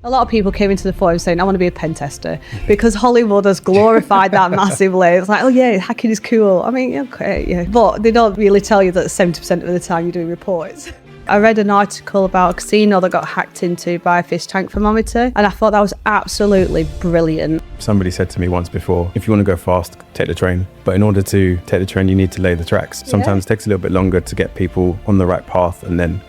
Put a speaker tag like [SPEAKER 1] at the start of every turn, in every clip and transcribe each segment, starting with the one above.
[SPEAKER 1] A lot of people came into the forum saying, I want to be a pen tester, because Hollywood has glorified that massively. It's like, oh yeah, hacking is cool. I mean, okay, yeah. But they don't really tell you that 70% of the time you're doing reports. I read an article about a casino that got hacked into by a fish tank thermometer, and I thought that was absolutely brilliant.
[SPEAKER 2] Somebody said to me once before, if you want to go fast, take the train. But in order to take the train, you need to lay the tracks. Sometimes it takes a little bit longer to get people on the right path, and then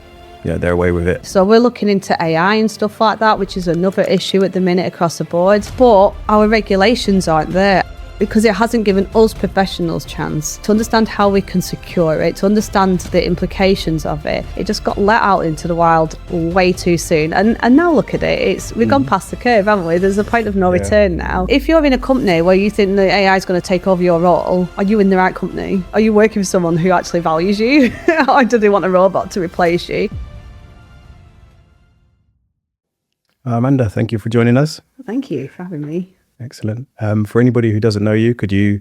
[SPEAKER 2] they're away with it.
[SPEAKER 1] So we're looking into AI and stuff like that, which is another issue at the minute across the board. But our regulations aren't there, because it hasn't given us professionals chance to understand how we can secure it, to understand the implications of it. It just got let out into the wild way too soon. And now look at it, we've gone past the curve, haven't we? There's a point of no return now. If you're in a company where you think the AI is going to take over your role, are you in the right company? Are you working with someone who actually values you? Or do they want a robot to replace you?
[SPEAKER 2] Amanda, thank you for joining us.
[SPEAKER 1] Thank you for having me.
[SPEAKER 2] Excellent. For anybody who doesn't know you, could you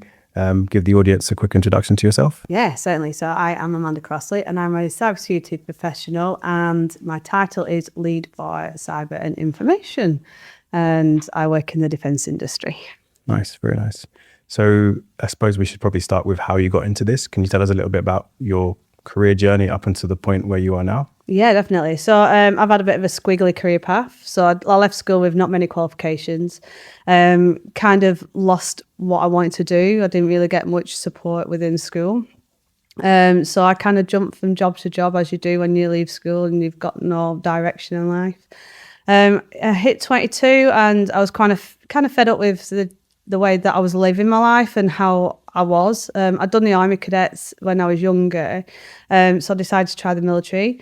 [SPEAKER 2] give the audience a quick introduction to yourself?
[SPEAKER 1] Yeah, certainly. So I am Amanda Crossley, and I'm a cybersecurity professional, and my title is Lead for Cyber and Information, and I work in the defence industry.
[SPEAKER 2] Nice, very nice. So I suppose we should probably start with how you got into this. Can you tell us a little bit about your career journey up until the point where you are now?
[SPEAKER 1] Yeah, definitely. So I've had a bit of a squiggly career path. So I left school with not many qualifications, kind of lost what I wanted to do. I didn't really get much support within school. So I kind of jumped from job to job, as you do when you leave school and you've got no direction in life. I hit 22 and I was kind of fed up with the way that I was living my life and how I was. I'd done the Army Cadets when I was younger, so I decided to try the military.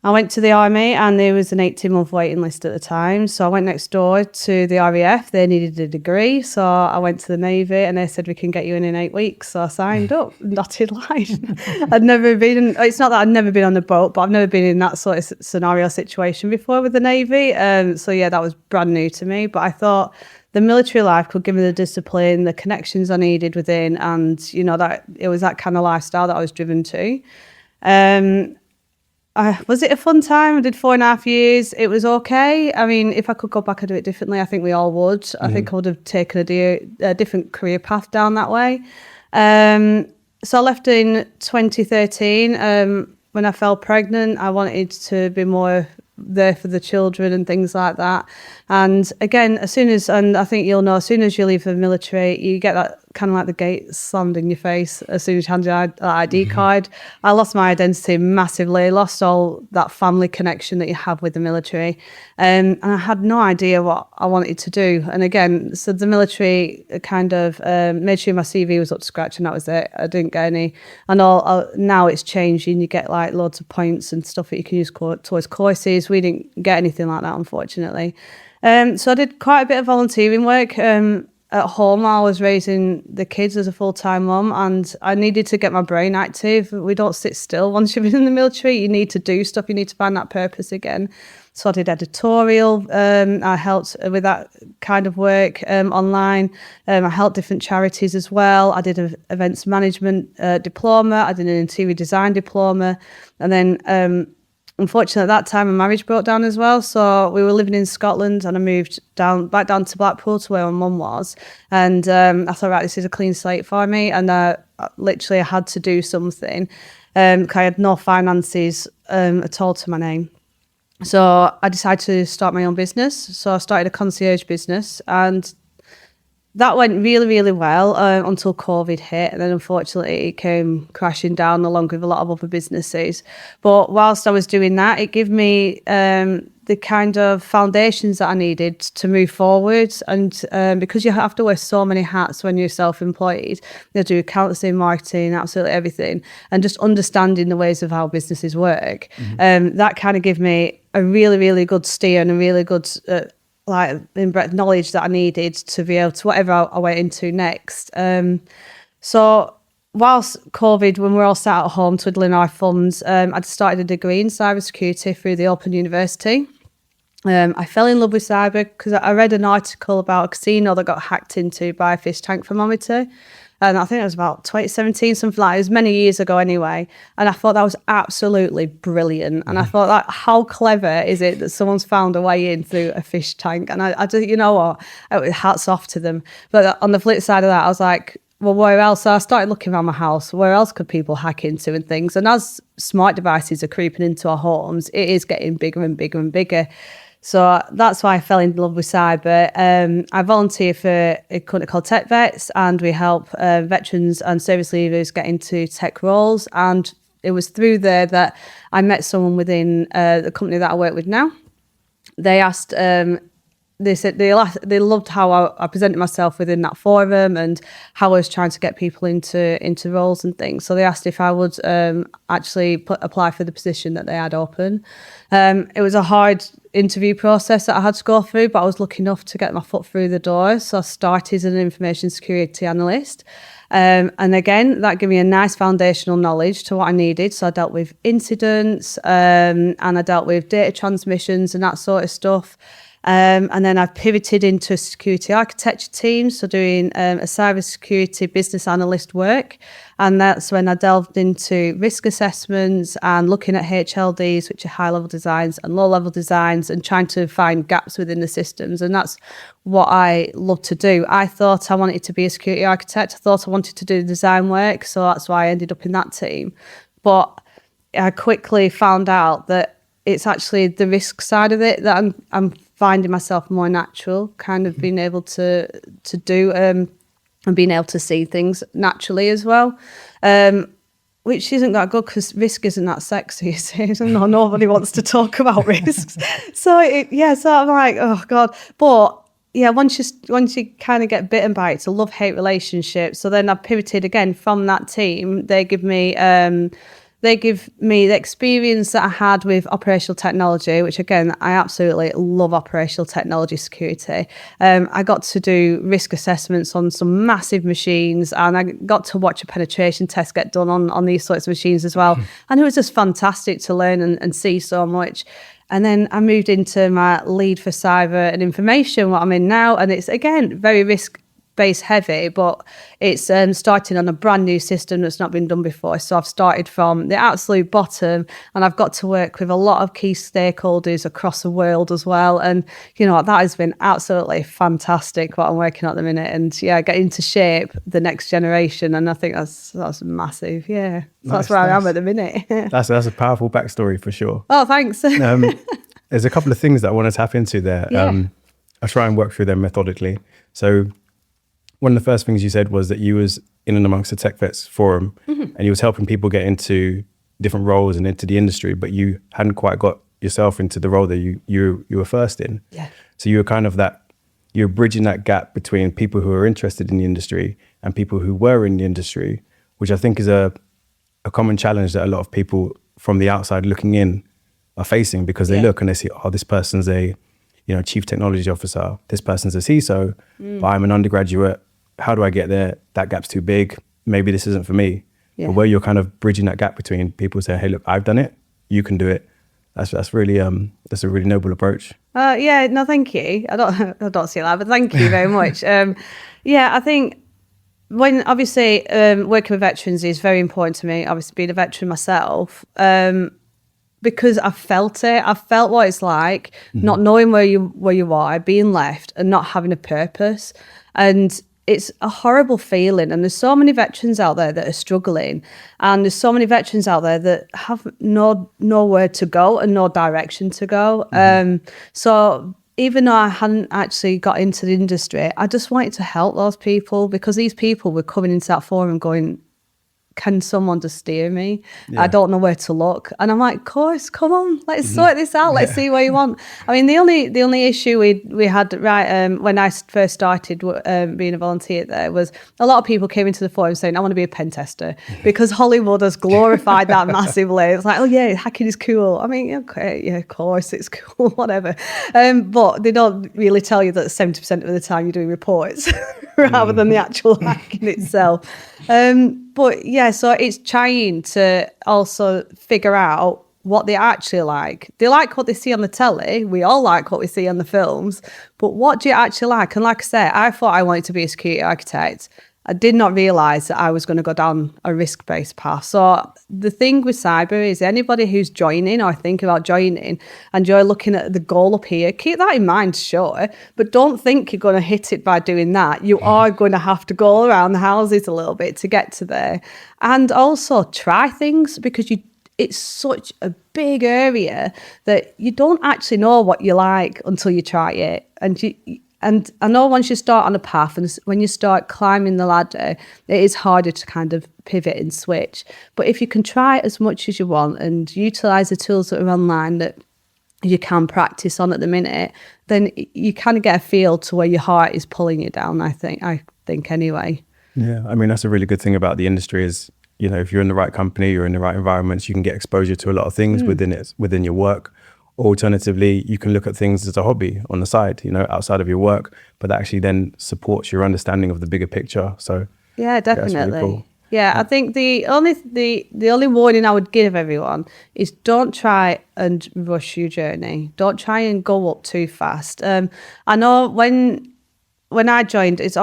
[SPEAKER 1] I went to the Army and there was an 18-month waiting list at the time. So I went next door to the RAF. They needed a degree. So I went to the Navy and they said, we can get you in 8 weeks. So I signed up, dotted line. It's not that I'd never been on a boat, but I've never been in that sort of scenario situation before with the Navy. So yeah, that was brand new to me. But I thought the military life could give me the discipline, the connections I needed within. And, that it was that kind of lifestyle that I was driven to. Was it a fun time? I did 4.5 years. It was okay. I mean, if I could go back and do it differently, I think we all would. I think I would have taken a different career path down that way. So I left in 2013. When I fell pregnant, I wanted to be more there for the children and things like that. And again, and I think you'll know, as soon as you leave the military, you get that kind of like the gate slammed in your face as soon as you hand your ID card. I lost my identity massively, lost all that family connection that you have with the military. And I had no idea what I wanted to do. And again, so the military kind of made sure my CV was up to scratch, and that was it. I didn't get any. And now it's changing. You get like loads of points and stuff that you can use towards courses. We didn't get anything like that, unfortunately. So I did quite a bit of volunteering work. At home, I was raising the kids as a full-time mum, and I needed to get my brain active. We don't sit still once you've been in the military. You need to do stuff. You need to find that purpose again. So I did editorial. I helped with that kind of work online. I helped different charities as well. I did an events management diploma. I did an interior design diploma. And then unfortunately, at that time, my marriage broke down as well. So we were living in Scotland, and I moved back down to Blackpool to where my mum was. And I thought, right, this is a clean slate for me. And I had to do something. I had no finances at all to my name. So I decided to start my own business. So I started a concierge business, and that went really, really well until COVID hit. And then unfortunately it came crashing down along with a lot of other businesses. But whilst I was doing that, it gave me the kind of foundations that I needed to move forward. And because you have to wear so many hats when you're self-employed, you do accounting, marketing, absolutely everything, and just understanding the ways of how businesses work. That kind of gave me a really, really good steer and a really good in-breadth knowledge that I needed to be able to whatever I went into next. So whilst COVID, when we're all sat at home twiddling our thumbs, I'd started a degree in cybersecurity through the Open University. I fell in love with cyber because I read an article about a casino that got hacked into by a fish tank thermometer. And I think it was about 2017, something like that. It was many years ago anyway. And I thought that was absolutely brilliant. And I thought, that how clever is it that someone's found a way in through a fish tank? And I do, you know what? Hats off to them. But on the flip side of that, I was like, well, where else? So I started looking around my house. Where else could people hack into and things? And as smart devices are creeping into our homes, it is getting bigger and bigger and bigger. So that's why I fell in love with cyber. I volunteer for a company called TechVets, and we help veterans and service leavers get into tech roles. And it was through there that I met someone within the company that I work with now. They asked, they said they loved how I presented myself within that forum and how I was trying to get people into roles and things. So they asked if I would actually apply for the position that they had open. It was a hard interview process that I had to go through, but I was lucky enough to get my foot through the door. So I started as an information security analyst. And again, that gave me a nice foundational knowledge to what I needed. So I dealt with incidents and I dealt with data transmissions and that sort of stuff. And then I've pivoted into a security architecture team, so doing a cybersecurity business analyst work. And that's when I delved into risk assessments and looking at HLDs, which are high-level designs and low-level designs, and trying to find gaps within the systems. And that's what I love to do. I thought I wanted to be a security architect. I thought I wanted to do design work, so that's why I ended up in that team. But I quickly found out that it's actually the risk side of it that I'm finding myself more natural, kind of being able to do and being able to see things naturally as well, which isn't that good because risk isn't that sexy. No, nobody wants to talk about risks. So I'm like, oh God. But yeah, once you kind of get bitten by it, it's a love-hate relationship. So then I pivoted again from that team. They give me the experience that I had with operational technology, which again, I absolutely love operational technology security. I got to do risk assessments on some massive machines, and I got to watch a penetration test get done on these sorts of machines as well. And it was just fantastic to learn and see so much. And then I moved into my lead for cyber and information, what I'm in now. And it's, again, very risk-based heavy, but it's starting on a brand new system that's not been done before. So I've started from the absolute bottom, and I've got to work with a lot of key stakeholders across the world as well. And, you know, that has been absolutely fantastic, what I'm working on at the minute. And yeah, getting to shape the next generation. And I think that's massive. Yeah. So that's where I am at the minute.
[SPEAKER 2] That's a powerful backstory for sure.
[SPEAKER 1] Oh, thanks.
[SPEAKER 2] There's a couple of things that I want to tap into there.
[SPEAKER 1] Yeah.
[SPEAKER 2] I'll try and work through them methodically. So one of the first things you said was that you was in and amongst the TechVets forum, and you was helping people get into different roles and into the industry, but you hadn't quite got yourself into the role that you were first in.
[SPEAKER 1] Yeah.
[SPEAKER 2] So you were kind of you're bridging that gap between people who are interested in the industry and people who were in the industry, which I think is a common challenge that a lot of people from the outside looking in are facing, because they look and they see, oh, this person's a chief technology officer, this person's a CISO, but I'm an undergraduate. How do I get there? That gap's too big. Maybe this isn't for me. Yeah. But where you're kind of bridging that gap between people saying, hey, look, I've done it, you can do it. That's really that's a really noble approach.
[SPEAKER 1] Yeah, no, thank you. I don't see that, but thank you very much. I think when obviously working with veterans is very important to me. Obviously, being a veteran myself, because I felt it. I felt what it's like not knowing where you are, being left, and not having a purpose. And it's a horrible feeling. And there's so many veterans out there that are struggling, and there's so many veterans out there that have nowhere to go and no direction to go. So even though I hadn't actually got into the industry, I just wanted to help those people, because these people were coming into that forum going, can someone just steer me? Yeah. I don't know where to look. And I'm like, of course, come on, let's sort this out. Let's see what you want. I mean, the only issue we had when I first started being a volunteer there was a lot of people came into the forum saying, I want to be a pen tester, because Hollywood has glorified that massively. It's like, oh yeah, hacking is cool. I mean, okay, yeah, of course it's cool, whatever. But they don't really tell you that 70% of the time you're doing reports rather than the actual hacking itself. But yeah, so it's trying to also figure out what they actually like. They like what they see on the telly. We all like what we see on the films. But what do you actually like? And like I said, I thought I wanted to be a security architect. I did not realise that I was going to go down a risk-based path. So the thing with cyber is anybody who's joining or thinking about joining and you're looking at the goal up here, keep that in mind, sure, but don't think you're going to hit it by doing that. You are going to have to go around the houses a little bit to get to there. And also try things, because it's such a big area that you don't actually know what you like until you try it. And I know once you start on a path and when you start climbing the ladder, it is harder to kind of pivot and switch. But if you can try as much as you want and utilize the tools that are online that you can practice on at the minute, then you kind of get a feel to where your heart is pulling you down, I think anyway.
[SPEAKER 2] Yeah, I mean, that's a really good thing about the industry is, you know, if you're in the right company, you're in the right environments, you can get exposure to a lot of things within your work. Alternatively, you can look at things as a hobby on the side, you know, outside of your work, but that actually then supports your understanding of the bigger picture. So
[SPEAKER 1] yeah, definitely.
[SPEAKER 2] Yeah, that's really cool.
[SPEAKER 1] Yeah, I think the only warning I would give everyone is don't try and rush your journey. Don't try and go up too fast. I know when I joined, it's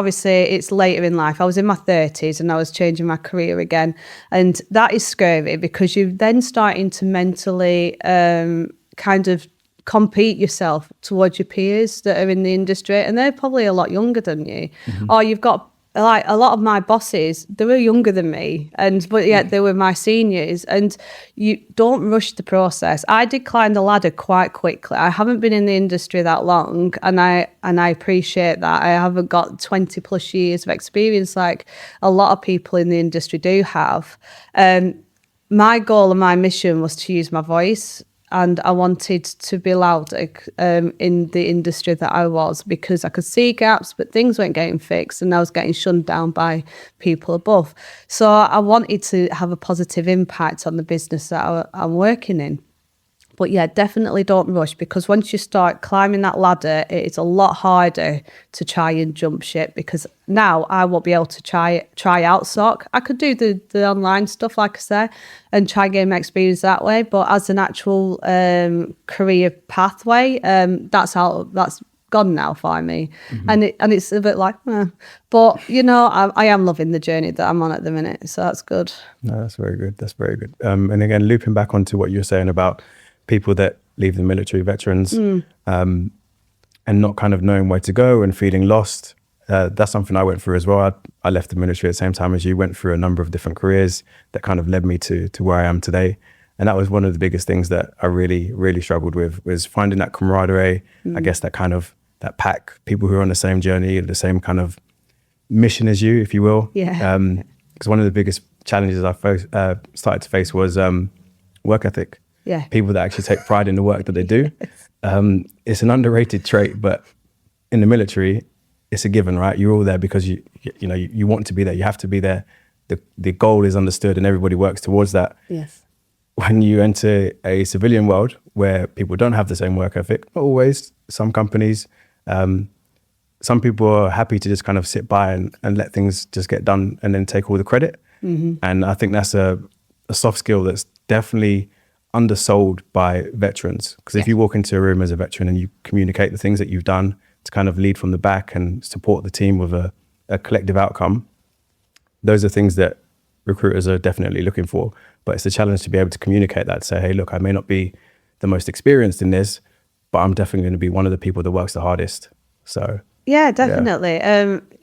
[SPEAKER 1] later in life. I was in my 30s and I was changing my career again. And that is scary because you're then starting to mentally kind of compete yourself towards your peers that are in the industry. And they're probably a lot younger than you. Or you've got, like, a lot of my bosses, they were younger than me, but yet they were my seniors. And you don't rush the process. I did climb the ladder quite quickly. I haven't been in the industry that long, and I appreciate that. I haven't got 20 plus years of experience like a lot of people in the industry do have. My goal and my mission was to use my voice. And I wanted to be loud in the industry that I was, because I could see gaps, but things weren't getting fixed and I was getting shunned down by people above. So I wanted to have a positive impact on the business that I'm working in. But yeah, definitely don't rush, because once you start climbing that ladder, it's a lot harder to try and jump ship, because now I won't be able to try out SOC. I could do the online stuff, like I said, and try gain my experience that way. But as an actual career pathway, that's gone now for me. And it's a bit like, but you know, I am loving the journey that I'm on at the minute, so that's good.
[SPEAKER 2] No, that's very good. That's very good. And again, looping back onto what you're saying about people that leave the military, veterans, and not kind of knowing where to go and feeling lost. That's something I went through as well. I left the military at the same time as you, went through a number of different careers that kind of led me to where I am today. And that was one of the biggest things that I really, really struggled with, was finding that camaraderie, I guess that pack, people who are on the same journey, the same kind of mission as you, if you will.
[SPEAKER 1] Yeah.
[SPEAKER 2] Because one of the biggest challenges I started to face was work ethic.
[SPEAKER 1] Yeah.
[SPEAKER 2] People that actually take pride in the work that they do. It's an underrated trait, but in the military, it's a given, right? You're all there because you want to be there. You have to be there. The goal is understood and everybody works towards that.
[SPEAKER 1] Yes.
[SPEAKER 2] When you enter a civilian world where people don't have the same work ethic, not always, some companies, some people are happy to just kind of sit by and let things just get done and then take all the credit. And I think that's a soft skill that's definitely undersold by veterans, because if you walk into a room as a veteran and you communicate the things that you've done to kind of lead from the back and support the team with a collective outcome, those are things that recruiters are definitely looking for. But it's a challenge to be able to communicate that, say, hey, look, I may not be the most experienced in this, but I'm definitely going to be one of the people that works the hardest. So
[SPEAKER 1] yeah, definitely.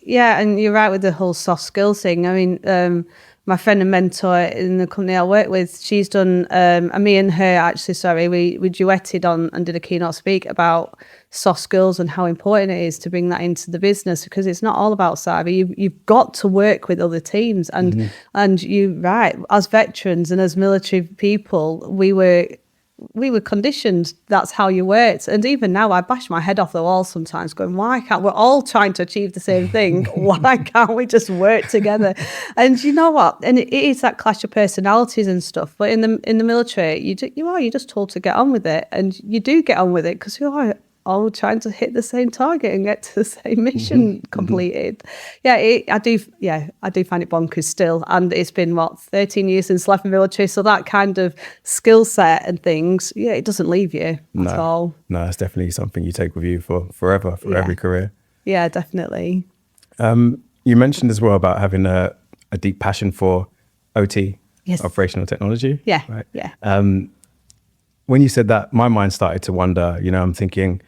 [SPEAKER 1] Yeah, and you're right with the whole soft skills thing. I mean, my friend and mentor in the company I work with, she's done, and me and her actually, we duetted on and did a keynote speak about soft skills and how important it is to bring that into the business, because it's not all about cyber. You've got to work with other teams, and you right, as veterans and as military people, we were conditioned, that's how you worked. And even now I bash my head off the wall sometimes going, why can't, we're all trying to achieve the same thing, why can't we just work together? And you know what, and it is that clash of personalities and stuff, but in the military you're just told to get on with it, and you do get on with it because all trying to hit the same target and get to the same mission completed. I do find it bonkers still. And it's been 13 years since I left the military. So that kind of skill set and things, it doesn't leave you at all.
[SPEAKER 2] No, it's definitely something you take with you for forever, for every career.
[SPEAKER 1] Yeah, definitely.
[SPEAKER 2] You mentioned as well about having a deep passion for OT, operational technology.
[SPEAKER 1] Yeah,
[SPEAKER 2] right?
[SPEAKER 1] yeah.
[SPEAKER 2] When you said that, my mind started to wander. I'm thinking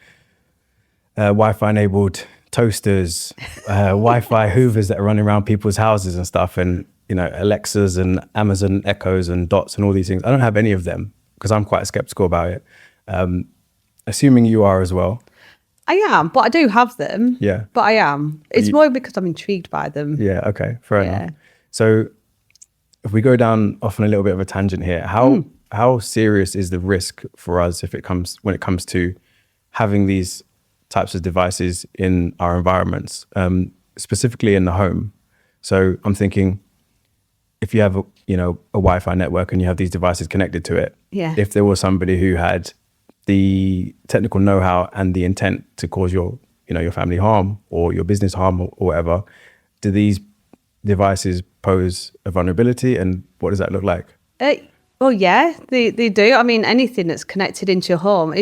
[SPEAKER 2] Wi-Fi enabled toasters, Wi-Fi Hoovers that are running around people's houses and stuff, and Alexas and Amazon Echoes and Dots and all these things. I don't have any of them because I'm quite skeptical about it. Assuming you are as well.
[SPEAKER 1] I am, but I do have them.
[SPEAKER 2] Yeah.
[SPEAKER 1] But I am. It's more because I'm intrigued by them.
[SPEAKER 2] Yeah, okay, fair enough. So if we go down off on a little bit of a tangent here, how serious is the risk for us when it comes to having these types of devices in our environments, specifically in the home? So I'm thinking, if you have a Wi-Fi network and you have these devices connected to it, if there was somebody who had the technical know-how and the intent to cause your family harm or your business harm or whatever, do these devices pose a vulnerability, and what does that look like?
[SPEAKER 1] Well, yeah, they do. I mean, anything that's connected into your home.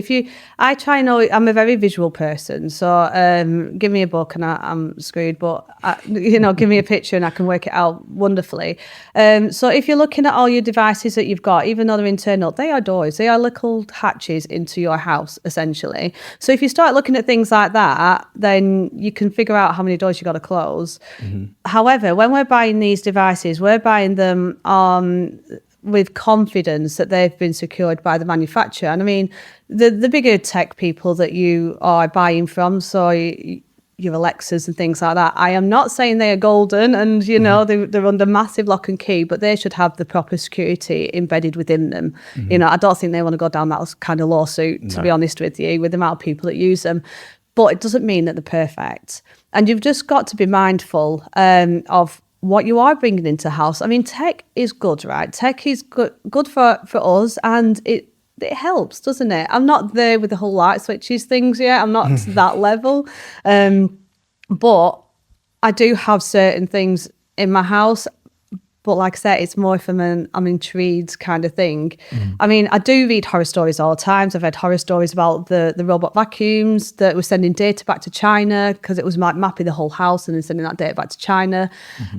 [SPEAKER 1] I try and I'm a very visual person, so give me a book and I'm screwed. But give me a picture and I can work it out wonderfully. So if you're looking at all your devices that you've got, even though they're internal, they are doors. They are little hatches into your house, essentially. So if you start looking at things like that, then you can figure out how many doors you got to close. However, when we're buying these devices, we're buying them with confidence that they've been secured by the manufacturer. And I mean, the bigger tech people that you are buying from, so your Alexas and things like that, I am not saying they are golden and, they're under massive lock and key, but they should have the proper security embedded within them. I don't think they want to go down that kind of lawsuit, to be honest with you, with the amount of people that use them. But it doesn't mean that they're perfect. And you've just got to be mindful of what you are bringing into house. I mean, tech is good, right? Tech is good for us, and it helps, doesn't it? I'm not there with the whole light switches things yet. I'm not to that level. But I do have certain things in my house. But like I said, it's more from I'm intrigued kind of thing. I mean, I do read horror stories all the time. So I've read horror stories about the robot vacuums that were sending data back to China because it was like mapping the whole house and then sending that data back to China.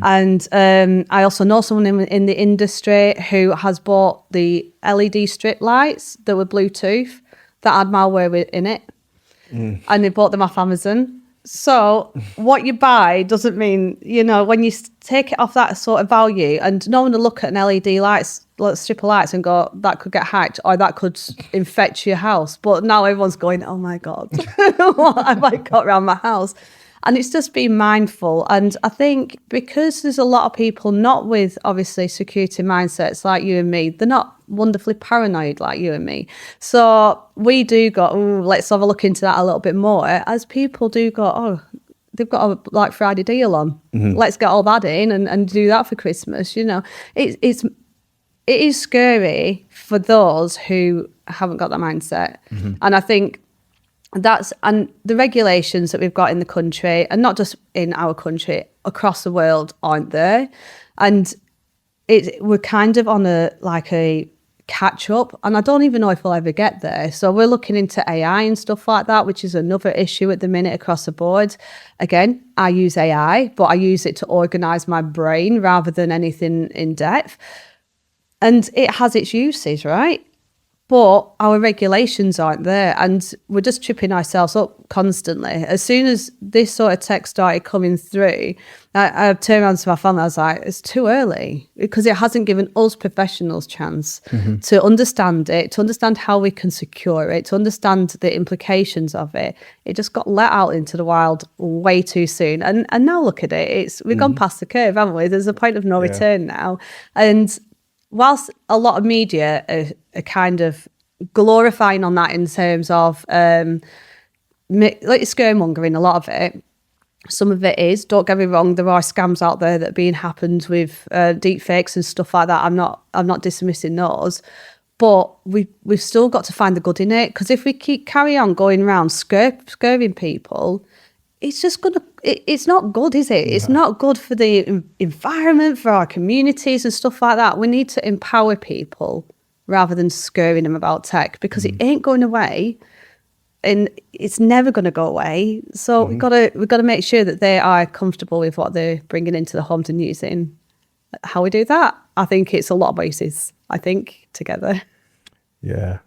[SPEAKER 1] And I also know someone in the industry who has bought the LED strip lights that were Bluetooth that had malware in it. And they bought them off Amazon. So what you buy doesn't mean, when you take it off that sort of value, and no one will look at an LED strip of lights and go, that could get hacked or that could infect your house. But now everyone's going, oh my God, what have I got around my house? And it's just being mindful. And I think because there's a lot of people not with obviously security mindsets like you and me, they're not wonderfully paranoid like you and me. So we do go, let's have a look into that a little bit more, as people do go, they've got a Black Friday deal on. Let's get all that in and do that for Christmas. It is scary for those who haven't got that mindset. And I think and the regulations that we've got in the country, and not just in our country, across the world, aren't there. And we're kind of on a catch up, and I don't even know if we'll ever get there. So we're looking into AI and stuff like that, which is another issue at the minute across the board. Again, I use AI, but I use it to organize my brain rather than anything in depth. And it has its uses, right? But our regulations aren't there, and we're just tripping ourselves up constantly. As soon as this sort of tech started coming through, I turned around to my family, I was like, it's too early, because it hasn't given us professionals chance to understand it, to understand how we can secure it, to understand the implications of it. It just got let out into the wild way too soon. And now look at it, we've gone past the curve, haven't we? There's a point of no return now. And whilst a lot of media are kind of glorifying on that in terms of like scaremongering, a lot of it, some of it is, don't get me wrong, there are scams out there that are being happened with deep fakes and stuff like that. I'm not dismissing those, But we've still got to find the good in it, because if we carry on going around scurving people, it's just it's not good, is it? It's not good for the environment, for our communities and stuff like that. We need to empower people rather than scurrying them about tech, because it ain't going away, and it's never going to go away. So we've got to make sure that they are comfortable with what they're bringing into the homes and using. How we do that, I think it's a lot of voices, I think, together.
[SPEAKER 2] Yeah,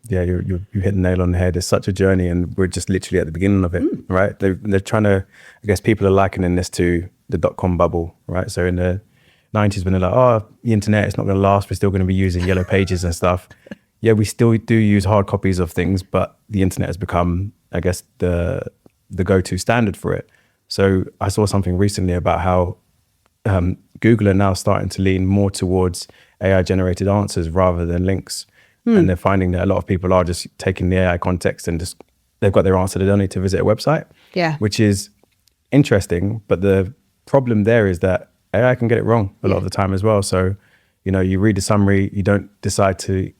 [SPEAKER 2] you hit the nail on the head. It's such a journey, and we're just literally at the beginning of it, right? They're trying to, I guess people are likening this to the .com bubble, right? So in the 90s, when they're like, oh, the internet, it's not going to last, we're still going to be using yellow pages and stuff. Yeah, we still do use hard copies of things, but the internet has become, I guess, the go-to standard for it. So I saw something recently about how Google are now starting to lean more towards AI-generated answers rather than links. And they're finding that a lot of people are just taking the AI context and just, they've got their answer, they don't need to visit a website.
[SPEAKER 1] Yeah.
[SPEAKER 2] Which is interesting, but the problem there is that AI can get it wrong a lot of the time as well. So, you read the summary, you don't decide to,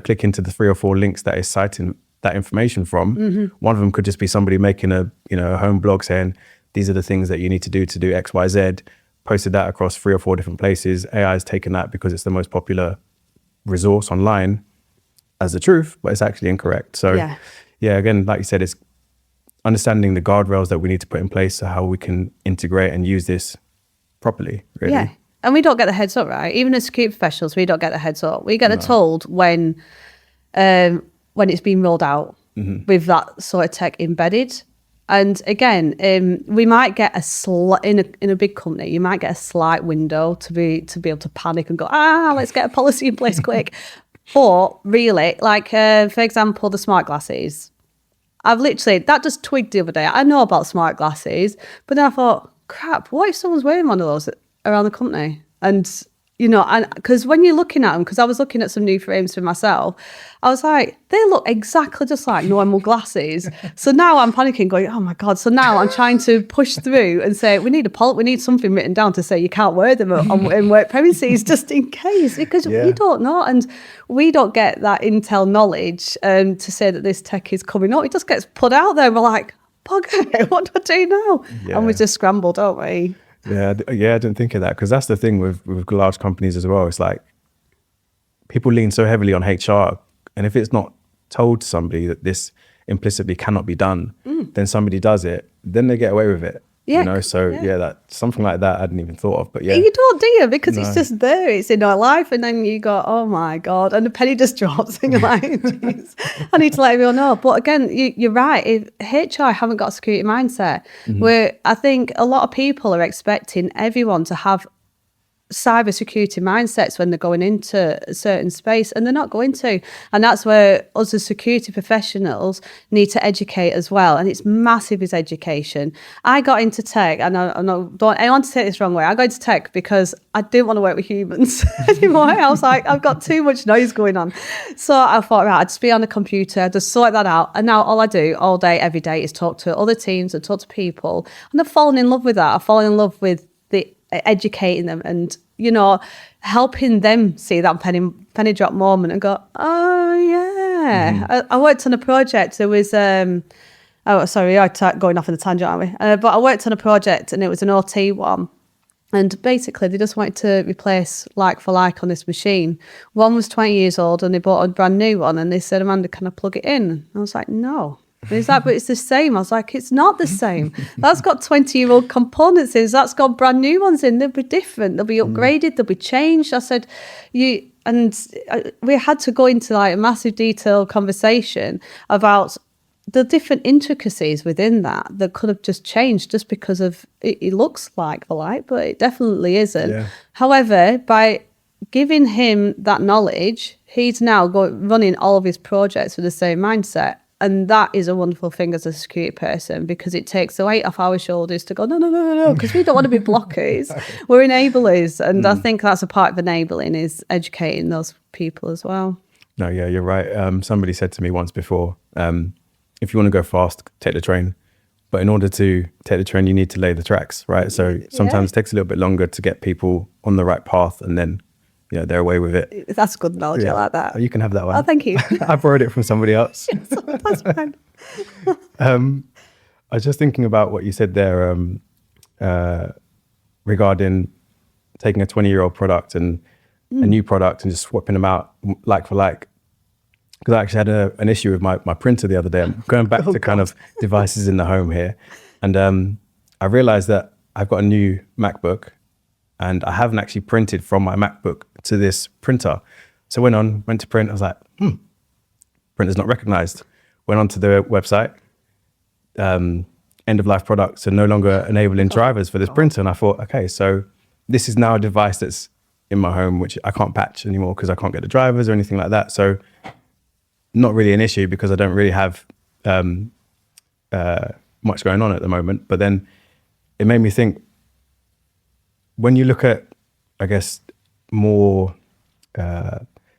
[SPEAKER 2] click into the 3 or 4 links that is citing that information from. One of them could just be somebody making a home blog saying, these are the things that you need to do X, Y, Z, posted that across 3 or 4 different places. AI has taken that because it's the most popular resource online as the truth, but it's actually incorrect. So again, like you said, it's understanding the guardrails that we need to put in place, so how we can integrate and use this properly, really.
[SPEAKER 1] Yeah, and we don't get the heads up, right? Even as security professionals, we don't get the heads up. We get it told when it's been rolled out with that sort of tech embedded. And again, we might get in a big company, you might get a slight window to be able to panic and go, let's get a policy in place quick. But really, like, for example, the smart glasses. That just twigged the other day. I know about smart glasses, but then I thought, crap, what if someone's wearing one of those around the company? And, because when you're looking at them, because I was looking at some new frames for myself, I was like, they look exactly just like normal glasses. So now I'm panicking, going, oh my God. So now I'm trying to push through and say, we need something written down to say you can't wear them in work premises, just in case, because we don't know. And we don't get that intel knowledge to say that this tech is coming up. It just gets put out there. We're like, bugger, what do I do now? Yeah. And we just scramble, don't we?
[SPEAKER 2] Yeah, I didn't think of that, because that's the thing with large companies as well. It's like people lean so heavily on HR, and if it's not told to somebody that this implicitly cannot be done, then somebody does it, then they get away with it. Yeah, that something like that I hadn't even thought of. But
[SPEAKER 1] you don't, do you? Because it's just there, it's in our life, and then you go, oh my God, and the penny just drops, and you're like, geez, I need to let everyone know. But again, you're right. If HR haven't got a security mindset, where I think a lot of people are expecting everyone to have cybersecurity mindsets when they're going into a certain space, and they're not going to. And that's where us as security professionals need to educate as well. And it's massive, is education. I got into tech, and I don't want to take this wrong way. I got into tech because I didn't want to work with humans anymore. I was like, I've got too much noise going on. So I thought, right, I'd just be on the computer, I'd just sort that out. And now all I do all day, every day, is talk to other teams and talk to people. And I've fallen in love with that. I've fallen in love with educating them and helping them see that penny drop moment and go, oh yeah. I worked on a project. There was going off on a tangent, aren't we? But I worked on a project, and it was an OT one, and basically they just wanted to replace like for like on this machine. One was 20 years old, and they bought a brand new one, and they said, Amanda, can I plug it in? And I was like, no. And he's like, but it's the same. I was like, it's not the same. That's got 20-year-old components in. That's got brand new ones in. They'll be different. They'll be upgraded. They'll be changed. I said, we had to go into like a massive detailed conversation about the different intricacies within that could have just changed just because of it looks like the light, but it definitely isn't. Yeah. However, by giving him that knowledge, he's now running all of his projects with the same mindset. And that is a wonderful thing as a security person, because it takes the weight off our shoulders to go, no, because we don't want to be blockers. We're enablers. And I think that's a part of enabling, is educating those people as well.
[SPEAKER 2] No, yeah, you're right. Somebody said to me once before, if you want to go fast, take the train. But in order to take the train, you need to lay the tracks, right? So sometimes it takes a little bit longer to get people on the right path, and then they're away with it.
[SPEAKER 1] That's good knowledge. I like that.
[SPEAKER 2] You can have that one.
[SPEAKER 1] Oh, thank you.
[SPEAKER 2] I borrowed it from somebody else.
[SPEAKER 1] That's fine.
[SPEAKER 2] I was just thinking about what you said there regarding taking a 20-year-old product and a new product and just swapping them out like for like. Because I actually had an issue with my printer the other day. I'm going back to kind of devices in the home here. And I realized that I've got a new MacBook and I haven't actually printed from my MacBook to this printer. So went to print. I was like, printer's not recognized. Went onto the website. End of life products are no longer enabling drivers for this printer. And I thought, okay, so this is now a device that's in my home, which I can't patch anymore because I can't get the drivers or anything like that. So not really an issue because I don't really have much going on at the moment. But then it made me think, when you look at, I guess, more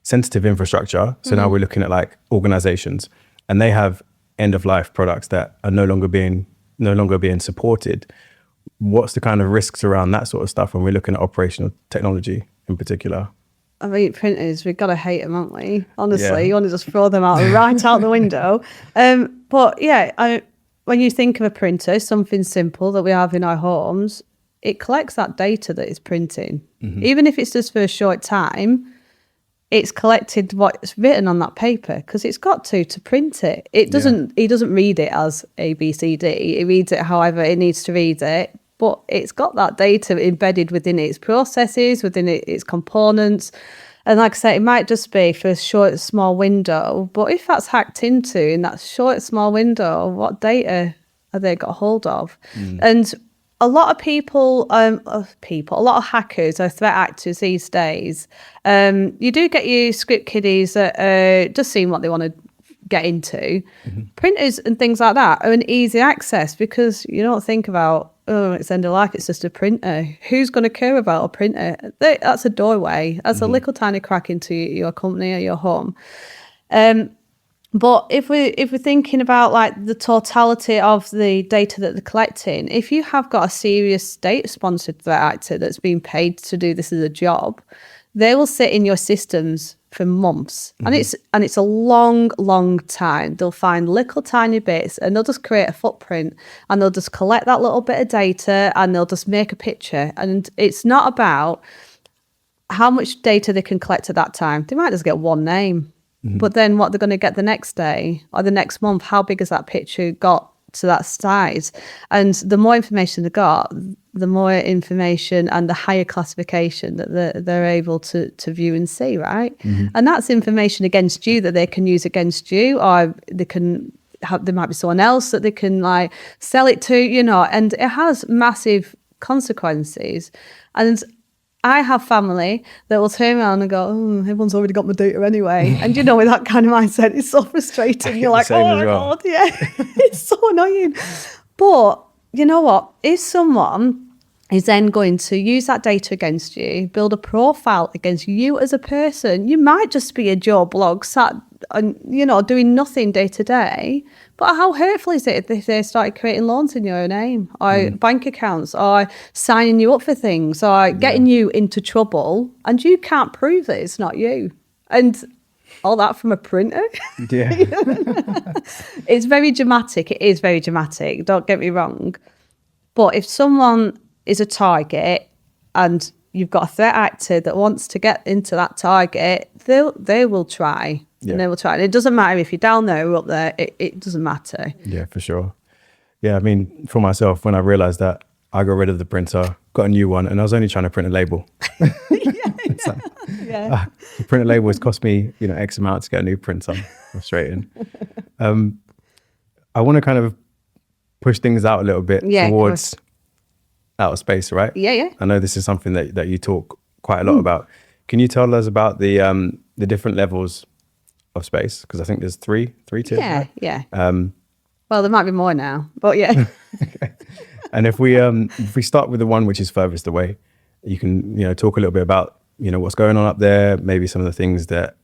[SPEAKER 2] sensitive infrastructure, so now we're looking at like organizations, and they have end of life products that are no longer being supported. What's the kind of risks around that sort of stuff when we're looking at operational technology in particular?
[SPEAKER 1] I mean, printers, we've got to hate them, haven't we? Honestly, you want to just throw them right out the window. But yeah, when you think of a printer, something simple that we have in our homes, it collects that data that it's printing. Even if it's just for a short time, it's collected what's written on that paper because it's got to print it. It doesn't. He doesn't read it as A, B, C, D. He reads it however it needs to read it. But it's got that data embedded within its processes, within its components. And like I said, it might just be for a short, small window. But if that's hacked into in that short, small window, what data have they got hold of? And a lot of people, a lot of hackers are threat actors these days. You do get your script kiddies that are just seeing what they want to get into. Printers and things like that are an easy access because you don't think about, it's end of life, it's just a printer. Who's going to care about a printer? That's a doorway. That's a little tiny crack into your company or your home. But if we're thinking about like the totality of the data that they're collecting, if you have got a serious state-sponsored threat actor that's been paid to do this as a job, they will sit in your systems for months, and it's a long time. They'll find little tiny bits, and they'll just create a footprint, and they'll just collect that little bit of data, and they'll just make a picture. And it's not about how much data they can collect at that time. They might just get one name. But then what they're going to get the next day or the next month, how big has that picture got to that size? And the more information they got, the more information and the higher classification that they're able to view and see, right? And that's information against you that they can use against you, or they can have, there might be someone else that they can like sell it to, and it has massive consequences. And I have family that will turn around and go, everyone's already got my data anyway. And with that kind of mindset, it's so frustrating. You're like, oh my God, yeah, it's so annoying. But you know what? If someone is then going to use that data against you, build a profile against you as a person, you might just be a Joe Blogg sat and, doing nothing day to day. But how hurtful is it if they started creating loans in your name, or bank accounts, or signing you up for things, or getting you into trouble, and you can't prove that it's not you? And all that from a printer?
[SPEAKER 2] Yeah.
[SPEAKER 1] It's very dramatic. It is very dramatic. Don't get me wrong. But if someone is a target and you've got a threat actor that wants to get into that target, they will try. Yeah. And they will try. And it doesn't matter if you're down there or up there. It doesn't matter. Yeah,
[SPEAKER 2] for sure. Yeah, I mean, for myself, when I realized that, I got rid of the printer, got a new one, and I was only trying to print a label. The print a label has cost me, X amount to get a new printer. Frustrating. I want to kind of push things out a little bit towards outer space, right?
[SPEAKER 1] Yeah.
[SPEAKER 2] I know this is something that you talk quite a lot about. Can you tell us about the different levels of space? Because I think there's three tiers.
[SPEAKER 1] Yeah. Well, there might be more now, but yeah.
[SPEAKER 2] Okay. And if we start with the one which is furthest away, you can talk a little bit about what's going on up there, maybe some of the things that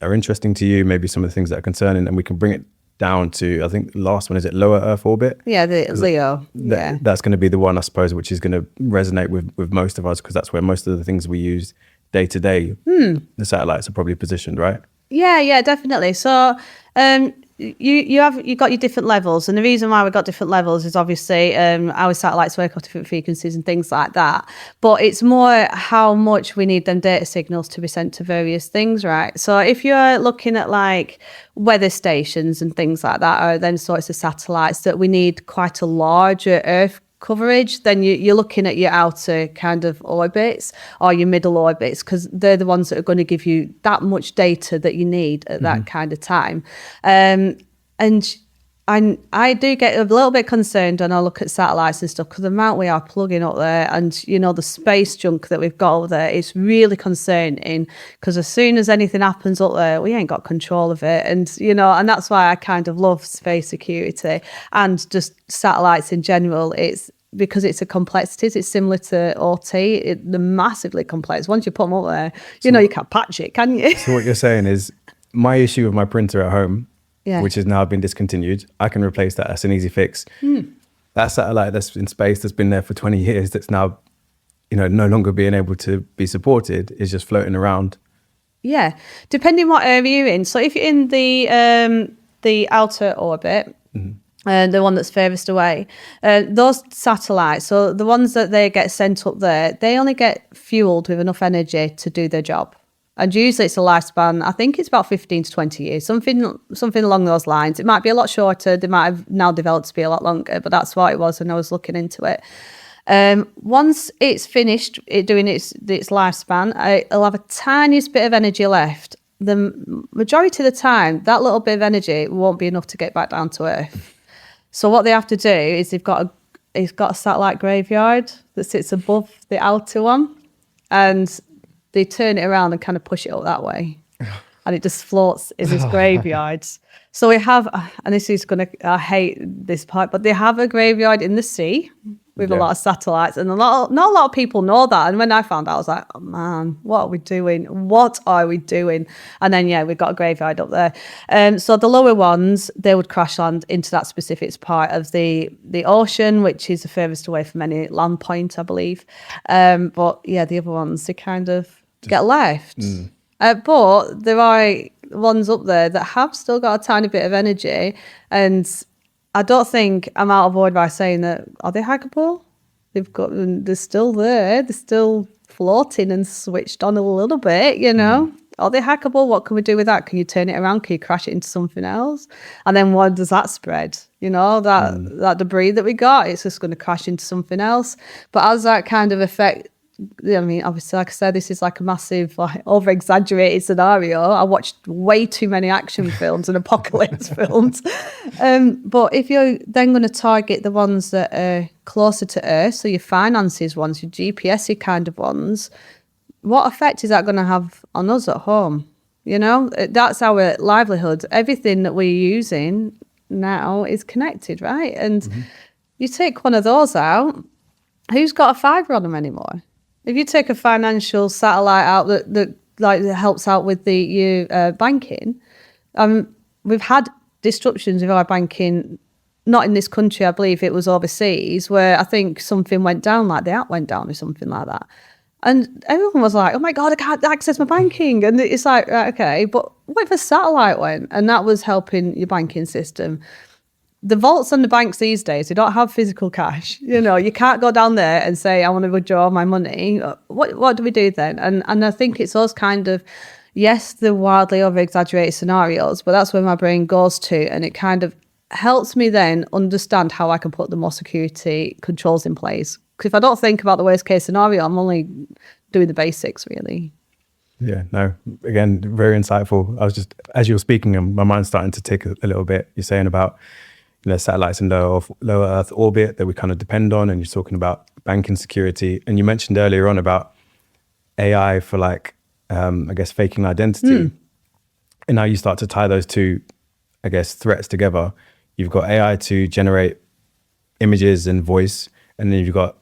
[SPEAKER 2] are interesting to you, maybe some of the things that are concerning, and we can bring it down to, I think the last one, is it lower Earth orbit?
[SPEAKER 1] Yeah, the LEO.
[SPEAKER 2] That's going to be the one, I suppose, which is going to resonate with most of us, because that's where most of the things we use day to day, the satellites are probably positioned, right?
[SPEAKER 1] Yeah, definitely. So you've got your different levels, and the reason why we've got different levels is obviously our satellites work off different frequencies and things like that. But it's more how much we need them data signals to be sent to various things, right? So if you're looking at like weather stations and things like that, or then sorts of satellites that we need quite a larger Earth coverage, then you're looking at your outer kind of orbits or your middle orbits, because they're the ones that are going to give you that much data that you need at that kind of time. And I do get a little bit concerned when I look at satellites and stuff, because the amount we are plugging up there and, you know, the space junk that we've got over there is really concerning, because as soon as anything happens up there, we ain't got control of it. And, you know, and that's why I kind of love space security and just satellites in general. It's because it's a complexities. It's similar to OT. They're massively complex. Once you put them up there, you know, you can't patch it, can you?
[SPEAKER 2] So what you're saying is my issue with my printer at home, which has now been discontinued, I can replace that. That's an easy fix. That satellite that's in space, that's been there for 20 years, that's now, you know, no longer being able to be supported, is just floating around. Yeah,
[SPEAKER 1] depending what area you're in. So if you're in the outer orbit, the one that's furthest away, those satellites, so the ones that they get sent up there, they only get fueled with enough energy to do their job. And usually it's a lifespan, I think it's about 15 to 20 years, something along those lines. It might be a lot shorter. They might have now developed to be a lot longer, but that's what it was when I was looking into it. Once it's finished doing its lifespan, it'll have a tiniest bit of energy left. The majority of the time, that little bit of energy won't be enough to get back down to Earth. So what they have to do is it's got a satellite graveyard that sits above the outer one, and they turn it around and kind of push it up that way. And it just floats in this graveyard. So we have, and this is I hate this part, but they have a graveyard in the sea with a lot of satellites, and not a lot of people know that. And when I found out, I was like, oh man, what are we doing? And then, we've got a graveyard up there. So the lower ones, they would crash land into that specific part of the ocean, which is the furthest away from any land point, I believe. But yeah, the other ones, they kind of get left. But there are ones up there that have still got a tiny bit of energy, and I don't think I'm out of order by saying that, are they hackable? They're still there. They're still floating and switched on a little bit, you know. Are they hackable? What can we do with that? Can you turn it around? Can you crash it into something else? And then what does that spread? You know, that debris that we got, it's just going to crash into something else. But as that kind of effect, I mean, obviously, like I said, this is like a massive, like, over-exaggerated scenario. I watched way too many action films and apocalypse films. But if you're then going to target the ones that are closer to Earth, so your finances ones, your GPS kind of ones, what effect is that going to have on us at home? You know, that's our livelihood. Everything that we're using now is connected, right? And you take one of those out, who's got a fibre on them anymore? If you take a financial satellite out that helps out with your banking, we've had disruptions with our banking, not in this country, I believe it was overseas, where I think something went down, like the app went down or something like that. And everyone was like, oh my God, I can't access my banking. And it's like, right, okay, but what if a satellite went? And that was helping your banking system. The vaults and the banks these days, they don't have physical cash. You know, you can't go down there and say, I want to withdraw my money. What do we do then? And I think it's those kind of, yes, the wildly over-exaggerated scenarios, but that's where my brain goes to. And it kind of helps me then understand how I can put the more security controls in place. Because if I don't think about the worst case scenario, I'm only doing the basics, really.
[SPEAKER 2] Yeah, no, again, very insightful. I was just, as you were speaking, my mind's starting to tick a little bit. You're saying about, you know, satellites in lower Earth orbit that we kind of depend on, and you're talking about banking security. And you mentioned earlier on about AI for like, I guess, faking identity. And now you start to tie those two, I guess, threats together. You've got AI to generate images and voice, and then you've got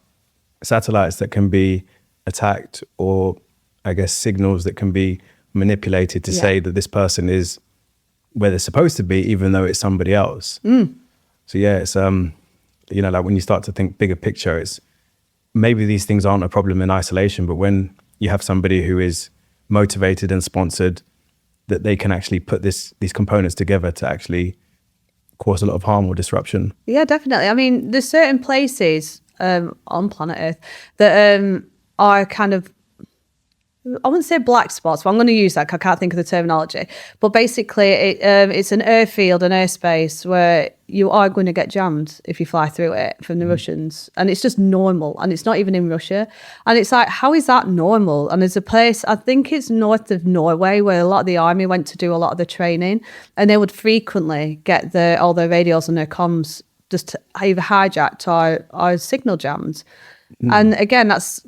[SPEAKER 2] satellites that can be attacked, or I guess signals that can be manipulated to say that this person is where they're supposed to be, even though it's somebody else. So yeah, it's, you know, like when you start to think bigger picture, it's maybe these things aren't a problem in isolation, but when you have somebody who is motivated and sponsored, that they can actually put these components together to actually cause a lot of harm or disruption.
[SPEAKER 1] Yeah, definitely. I mean, there's certain places on planet Earth that are kind of, I wouldn't say black spots, but I'm going to use that because I can't think of the terminology. But basically, it's an airfield, an airspace where you are going to get jammed if you fly through it from the Russians. And it's just normal. And it's not even in Russia. And it's like, how is that normal? And there's a place, I think it's north of Norway, where a lot of the army went to do a lot of the training. And they would frequently get all their radios and their comms just either hijacked or signal jammed. And again, that's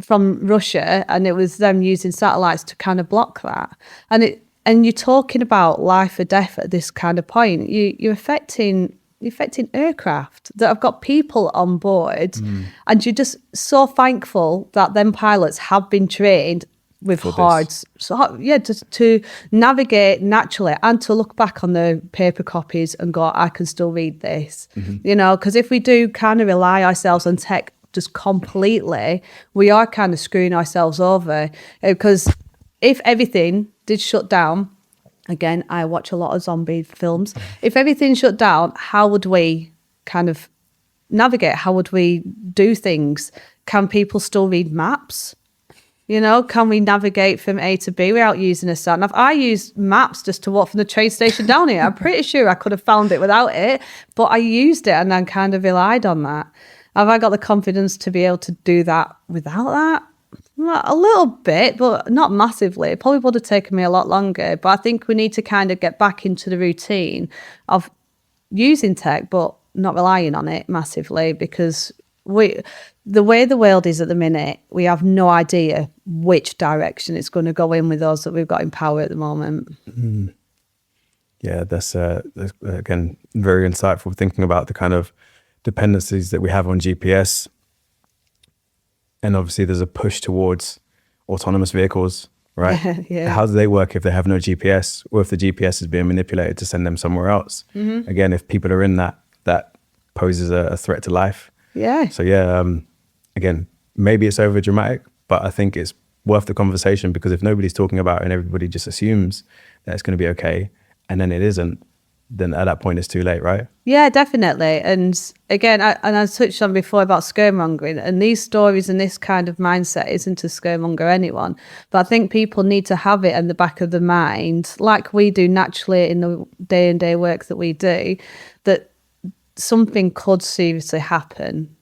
[SPEAKER 1] from Russia, and it was them using satellites to kind of block that. And you're talking about life or death at this kind of point. You're affecting aircraft that have got people on board, and you're just so thankful that them pilots have been trained with hards. So yeah, to navigate naturally and to look back on the paper copies and go, I can still read this. You know, because if we do kind of rely ourselves on tech just completely, we are kind of screwing ourselves over. Because if everything did shut down, again, I watch a lot of zombie films. If everything shut down, how would we kind of navigate? How would we do things? Can people still read maps? You know, can we navigate from A to B without using a sat nav? I use maps just to walk from the train station down here. I'm pretty sure I could have found it without it, but I used it and then kind of relied on that. Have I got the confidence to be able to do that without that? Well, a little bit, but not massively. It probably would have taken me a lot longer. But I think we need to kind of get back into the routine of using tech, but not relying on it massively, because the way the world is at the minute, we have no idea which direction it's going to go in with us that we've got in power at the moment.
[SPEAKER 2] Yeah, that's again, very insightful, thinking about the kind of dependencies that we have on GPS. And obviously there's a push towards autonomous vehicles, right?
[SPEAKER 1] Yeah.
[SPEAKER 2] How do they work if they have no GPS, or if the GPS is being manipulated to send them somewhere else? Again, if people are in that poses a threat to life.
[SPEAKER 1] Yeah.
[SPEAKER 2] So yeah, again, maybe it's over dramatic, but I think it's worth the conversation, because if nobody's talking about it and everybody just assumes that it's going to be okay, and then it isn't, then at that point it's too late, right?
[SPEAKER 1] Yeah, definitely. And again, I touched on before about scaremongering, and these stories and this kind of mindset isn't to scaremonger anyone, but I think people need to have it in the back of the mind, like we do naturally in the day-to-day work that we do, that something could seriously happen.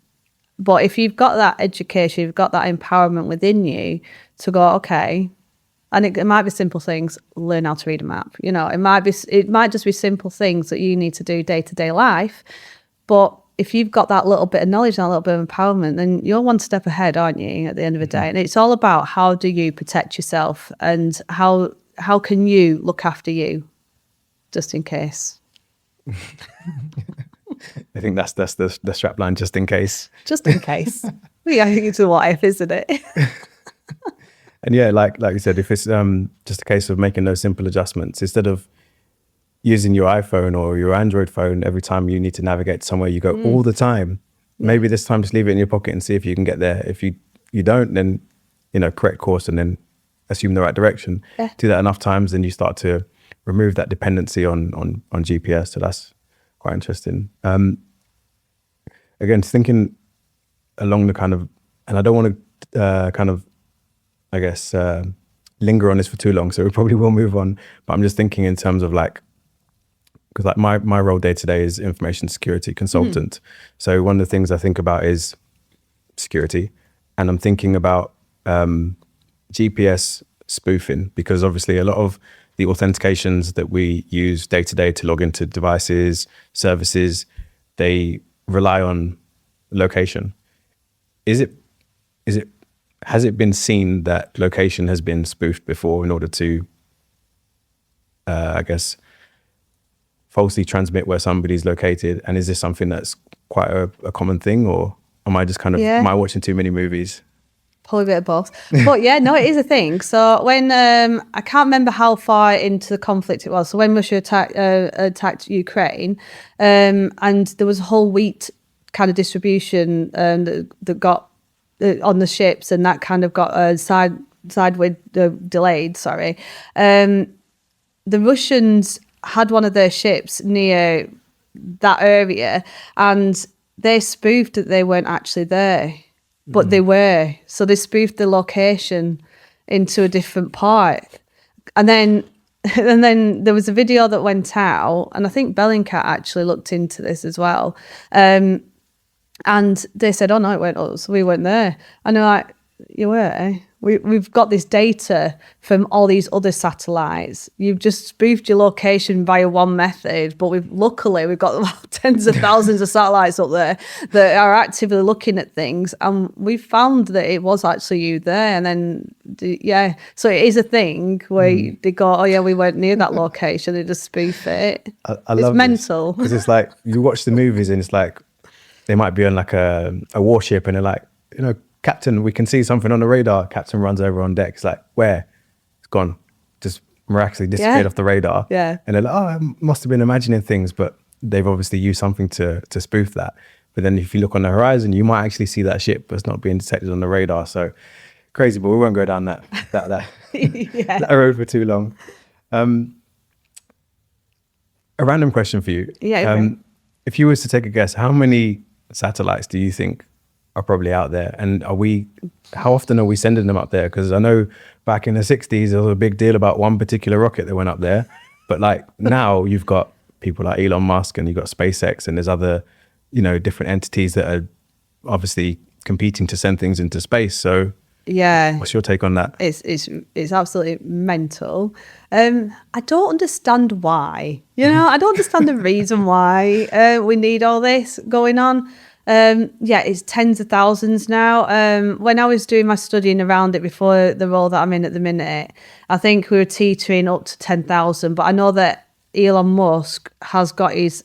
[SPEAKER 1] But if you've got that education, you've got that empowerment within you to go, okay, and it might be simple things, learn how to read a map. You know, it might just be simple things that you need to do day-to-day life. But if you've got that little bit of knowledge and a little bit of empowerment, then you're one step ahead, aren't you, at the end of the day? And it's all about, how do you protect yourself, and how can you look after you, just in case.
[SPEAKER 2] I think that's the strapline, just in case.
[SPEAKER 1] Just in case. Yeah, I think it's a what if, isn't it?
[SPEAKER 2] And yeah, like you said, if it's just a case of making those simple adjustments, instead of using your iPhone or your Android phone every time you need to navigate somewhere you go all the time, maybe this time just leave it in your pocket and see if you can get there. If you don't, then, you know, correct course and then assume the right direction. Yeah. Do that enough times, and you start to remove that dependency on GPS. So that's quite interesting. Again, thinking along the kind of, and I don't want to kind of, I guess, linger on this for too long, so we probably will move on. But I'm just thinking in terms of like, because like my role day to day is information security consultant. So one of the things I think about is security, and I'm thinking about GPS spoofing, because obviously a lot of the authentications that we use day to day to log into devices, services, they rely on location. Has it been seen that location has been spoofed before in order to, I guess, falsely transmit where somebody's located? And is this something that's quite a common thing, or am I just kind of, am I watching too many movies?
[SPEAKER 1] Probably a bit of both. But yeah, no, it is a thing. So when, I can't remember how far into the conflict it was. So when Russia attacked Ukraine, and there was a whole wheat kind of distribution that got on the ships, and that kind of got sideways delayed. Sorry, the Russians had one of their ships near that area, and they spoofed that they weren't actually there, but they were. So they spoofed the location into a different part, and then there was a video that went out, and I think Bellingcat actually looked into this as well. And they said, "Oh no, it weren't us. We weren't there." And they're like, "You were. We've got this data from all these other satellites. You've just spoofed your location via one method, but we've got tens of thousands of satellites up there that are actively looking at things, and we found that it was actually you there." And then, so it is a thing where they go, "Oh yeah, we weren't near that location." They just spoof it. It's mental
[SPEAKER 2] because it's like you watch the movies and it's like they might be on like a warship and they're like, "Captain, we can see something on the radar." Captain runs over on deck. It's like, "Where?" It's gone. Just miraculously disappeared off the radar.
[SPEAKER 1] Yeah.
[SPEAKER 2] And they're like, "Oh, I must have been imagining things," but they've obviously used something to spoof that. But then if you look on the horizon, you might actually see that ship, but it's not being detected on the radar. So crazy, but we won't go down that that road for too long. A random question for you.
[SPEAKER 1] Yeah.
[SPEAKER 2] If you was to take a guess, how many satellites do you think are probably out there, and how often are we sending them up there? Because I know back in the 60s there was a big deal about one particular rocket that went up there, but like now you've got people like Elon Musk and you've got SpaceX, and there's other different entities that are obviously competing to send things into space. So what's your take on that?
[SPEAKER 1] It's absolutely mental. I don't understand why. I don't understand the reason why we need all this going on. It's tens of thousands now. When I was doing my studying around it before the role that I'm in at the minute, I think we were teetering up to 10,000. But I know that Elon Musk has got his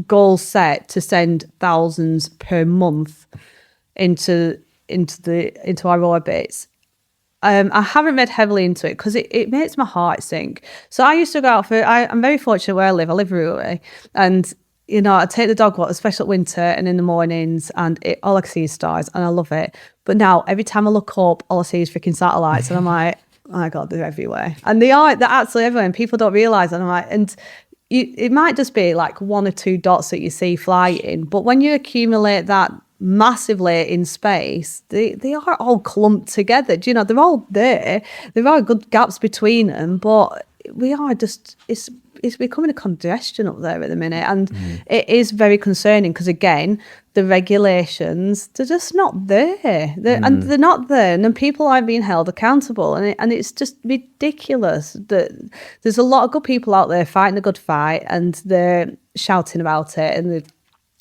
[SPEAKER 1] goal set to send thousands per month into our orbits. I haven't read heavily into it because it makes my heart sink. So I used to go out I'm very fortunate where I live. I live rurally, and I take the dog walk, especially at winter and in the mornings, and all I can see is stars, and I love it. But now, every time I look up, all I see is freaking satellites, and I'm like, oh my God, they're everywhere. And they're absolutely everywhere, and people don't realise. And I'm like, it might just be like one or two dots that you see flying, but when you accumulate that massively in space, they are all clumped together. They're all there. There are good gaps between them, but we are just, it's becoming a congestion up there at the minute, and it is very concerning because, again, the regulations, they're just not there. And they're not there, and then people aren't being held accountable, and it's just ridiculous that there's a lot of good people out there fighting a good fight, and they're shouting about it, and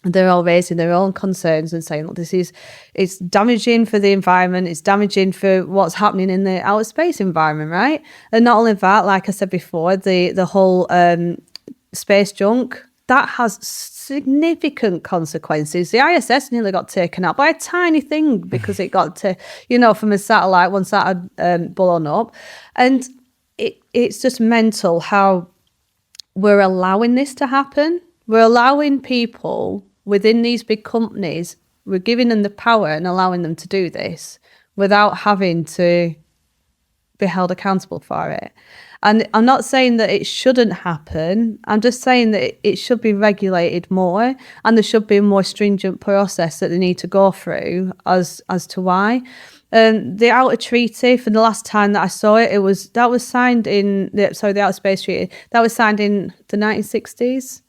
[SPEAKER 1] they're all raising their own concerns and saying, look, it's damaging for the environment, it's damaging for what's happening in the outer space environment, right? And not only that, like I said before, the whole space junk, that has significant consequences. The ISS nearly got taken out by a tiny thing because it got to, from a satellite once that had blown up. And it's just mental how we're allowing this to happen. We're allowing people within these big companies, we're giving them the power and allowing them to do this without having to be held accountable for it. And I'm not saying that it shouldn't happen. I'm just saying that it should be regulated more, and there should be a more stringent process that they need to go through as to why. The Outer Treaty, for the last time that I saw it, that was signed in the Outer Space Treaty, that was signed in the 1960s.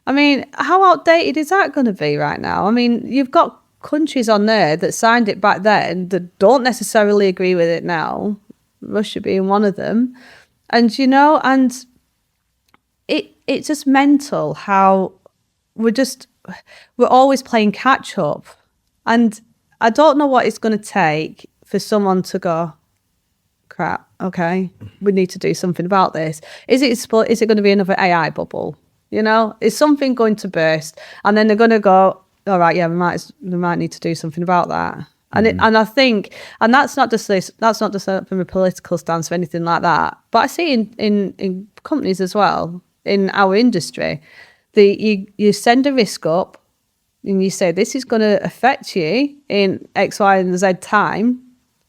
[SPEAKER 1] I mean, how outdated is that going to be right now? I mean, you've got countries on there that signed it back then that don't necessarily agree with it now, Russia being one of them. And, it's just mental how we're always playing catch up. And I don't know what it's going to take for someone to go, crap, okay, we need to do something about this. Is it going to be another AI bubble? Is something going to burst, and then they're going to go, all right, yeah, we might need to do something about that. And I think, and that's not just from a political stance or anything like that, but I see in companies as well, in our industry, you send a risk up, and you say, this is going to affect you in X, Y, and Z time.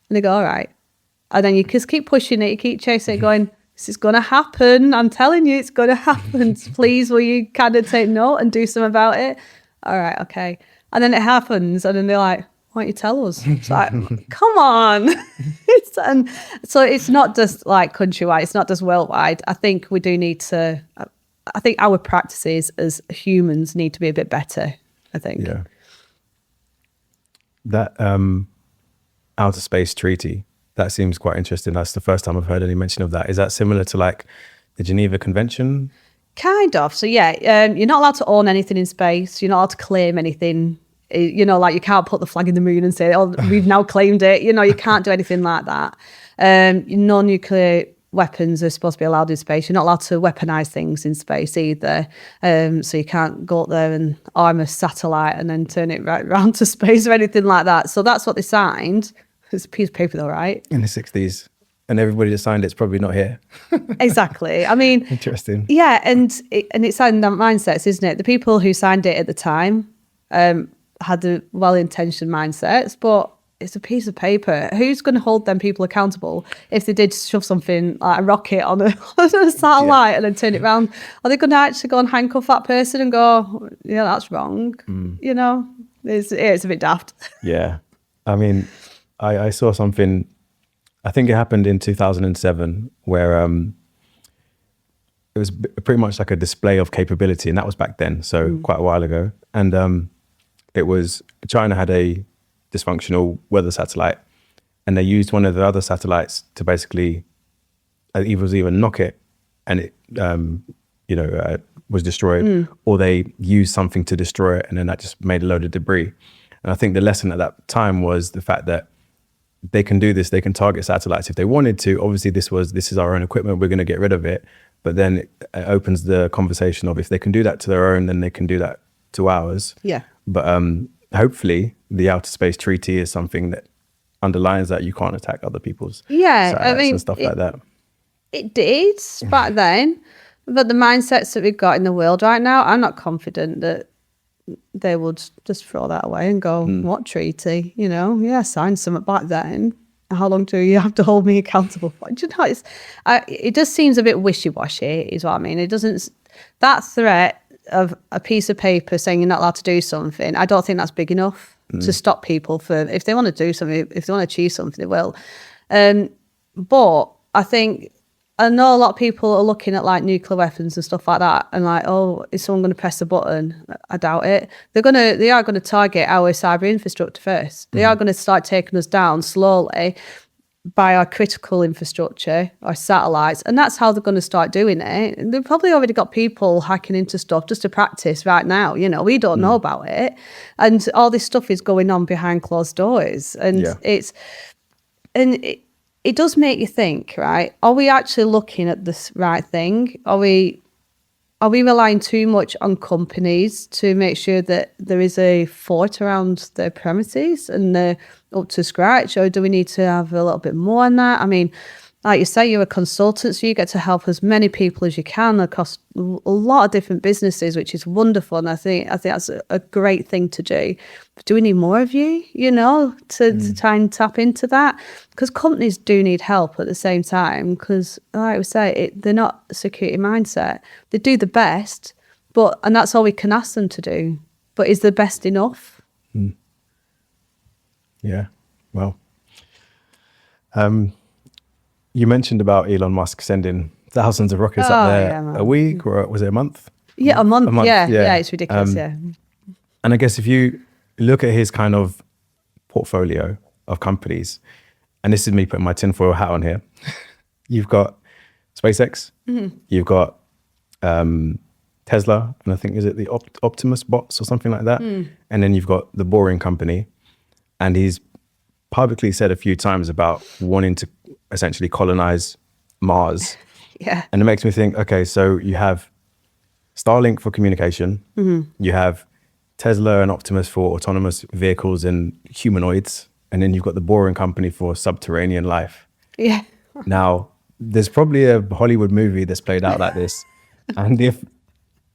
[SPEAKER 1] And they go, all right. And then you just keep pushing it, you keep chasing it, going, this is going to happen. I'm telling you, it's going to happen. Please, will you kind of take note and do something about it? All right, okay. And then it happens, and then they're like, why don't you tell us? It's like, come on. And so it's not just like countrywide, it's not just worldwide. I think we do need to, I think our practices as humans need to be a bit better, I think.
[SPEAKER 2] Yeah. That outer space treaty, that seems quite interesting. That's the first time I've heard any mention of that. Is that similar to like the Geneva Convention?
[SPEAKER 1] Kind of. So yeah, you're not allowed to own anything in space. You're not allowed to claim anything. You know, like you can't put the flag in the moon and say, oh, we've now claimed it. You know, you can't do anything like that. Non-nuclear weapons are supposed to be allowed in space. You're not allowed to weaponize things in space either. So you can't go up there and arm a satellite and then turn it right around to space or anything like that. So that's what they signed. It's a piece of paper though, right?
[SPEAKER 2] In the 60s. And everybody that signed it's probably not here.
[SPEAKER 1] Exactly. I mean,
[SPEAKER 2] interesting.
[SPEAKER 1] Yeah, and it's in that mindsets, isn't it? The people who signed it at the time had the well-intentioned mindsets, but it's a piece of paper. Who's going to hold them people accountable if they did shove something like a rocket on a satellite and then turn it around? Are they going to actually go and handcuff that person and go, yeah, that's wrong? You know, it's a bit daft.
[SPEAKER 2] Yeah. I mean, I saw something, I think it happened in 2007, where it was pretty much like a display of capability, and that was back then, so quite a while ago. And it was, China had a dysfunctional weather satellite, and they used one of the other satellites to basically, either knock it and it, was destroyed, or they used something to destroy it, and then that just made a load of debris. And I think the lesson at that time was the fact that they can do this, they can target satellites if they wanted to. Obviously, this is our own equipment, we're going to get rid of it. But then it opens the conversation of if they can do that to their own, then they can do that to ours.
[SPEAKER 1] Yeah.
[SPEAKER 2] But hopefully, the Outer Space Treaty is something that underlines that you can't attack other people's satellites and stuff like that.
[SPEAKER 1] It did back then, but the mindsets that we've got in the world right now, I'm not confident that they would just throw that away and go, what treaty? You know, yeah, sign something back then. How long do you have to hold me accountable for? Do you know, it just seems a bit wishy-washy, is what I mean. It doesn't, that threat of a piece of paper saying you're not allowed to do something, I don't think that's big enough to stop people from, if they want to do something, if they want to achieve something, they will. But I think, I know a lot of people are looking at like nuclear weapons and stuff like that, and like, oh, is someone going to press a button? I doubt it. They are going to target our cyber infrastructure first. They are going to start taking us down slowly by our critical infrastructure, our satellites, and that's how they're going to start doing it. And they've probably already got people hacking into stuff just to practice right now. You know, we don't know about it, and all this stuff is going on behind closed doors, and it does make you think, right? Are we actually looking at this right thing? Are we relying too much on companies to make sure that there is a fort around their premises and they're up to scratch? Or do we need to have a little bit more on that? I mean, like you say, you're a consultant, so you get to help as many people as you can across a lot of different businesses, which is wonderful. And I think that's a great thing to do. Do we need more of you, to try and tap into that? Because companies do need help at the same time, because like I say, they're not a security mindset. They do the best, and that's all we can ask them to do. But is the best enough?
[SPEAKER 2] Yeah, well. You mentioned about Elon Musk sending thousands of rockets up there a week, or was it a month?
[SPEAKER 1] Yeah, a month. Yeah, it's ridiculous.
[SPEAKER 2] And I guess if you look at his kind of portfolio of companies, and this is me putting my tinfoil hat on here, you've got SpaceX, you've got Tesla, and I think, is it the Optimus bots or something like that? And then you've got the Boring Company, and he's publicly said a few times about wanting to essentially colonize Mars.
[SPEAKER 1] Yeah.
[SPEAKER 2] And it makes me think, okay, so you have Starlink for communication, you have Tesla and Optimus for autonomous vehicles and humanoids, and then you've got the Boring Company for subterranean life.
[SPEAKER 1] Yeah.
[SPEAKER 2] Now, there's probably a Hollywood movie that's played out like this, and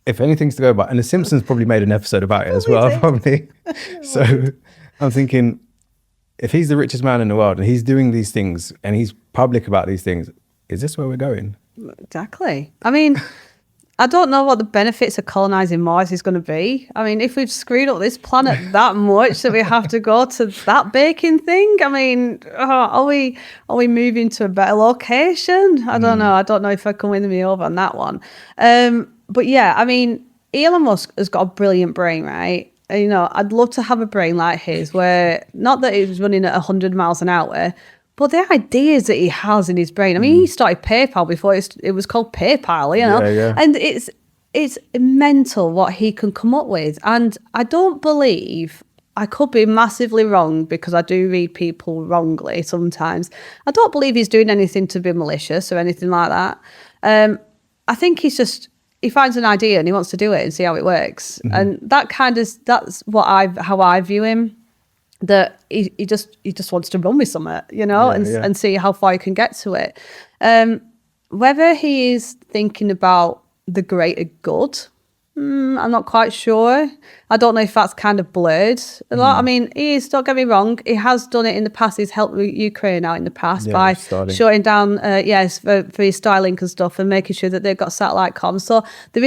[SPEAKER 2] if anything's to go by, and The Simpsons probably made an episode about it as well, probably. So I'm thinking, if he's the richest man in the world and he's doing these things and he's public about these things, is this where we're going?
[SPEAKER 1] Exactly. I mean, I don't know what the benefits of colonizing Mars is going to be. I mean, if we've screwed up this planet that much that we have to go to that baking thing, I mean, are we moving to a better location? I don't know. I don't know if I can win me over on that one. But yeah, I mean, Elon Musk has got a brilliant brain, right? You know, I'd love to have a brain like his, where not that it was running at 100 miles an hour, but the ideas that he has in his brain. I mean, he started PayPal before it was called PayPal, you know, and it's mental what he can come up with. And I don't believe, I could be massively wrong because I do read people wrongly sometimes. I don't believe he's doing anything to be malicious or anything like that. I think he finds an idea and he wants to do it and see how it works. And that's how I view him. That he just wants to run with something, you know, and see how far he can get to it. Whether he is thinking about the greater good, I'm not quite sure. I don't know if that's kind of blurred a lot. I mean, don't get me wrong, he has done it in the past. He's helped Ukraine out in the past by shutting down, for his Starlink and stuff, and making sure that they've got satellite comms. So there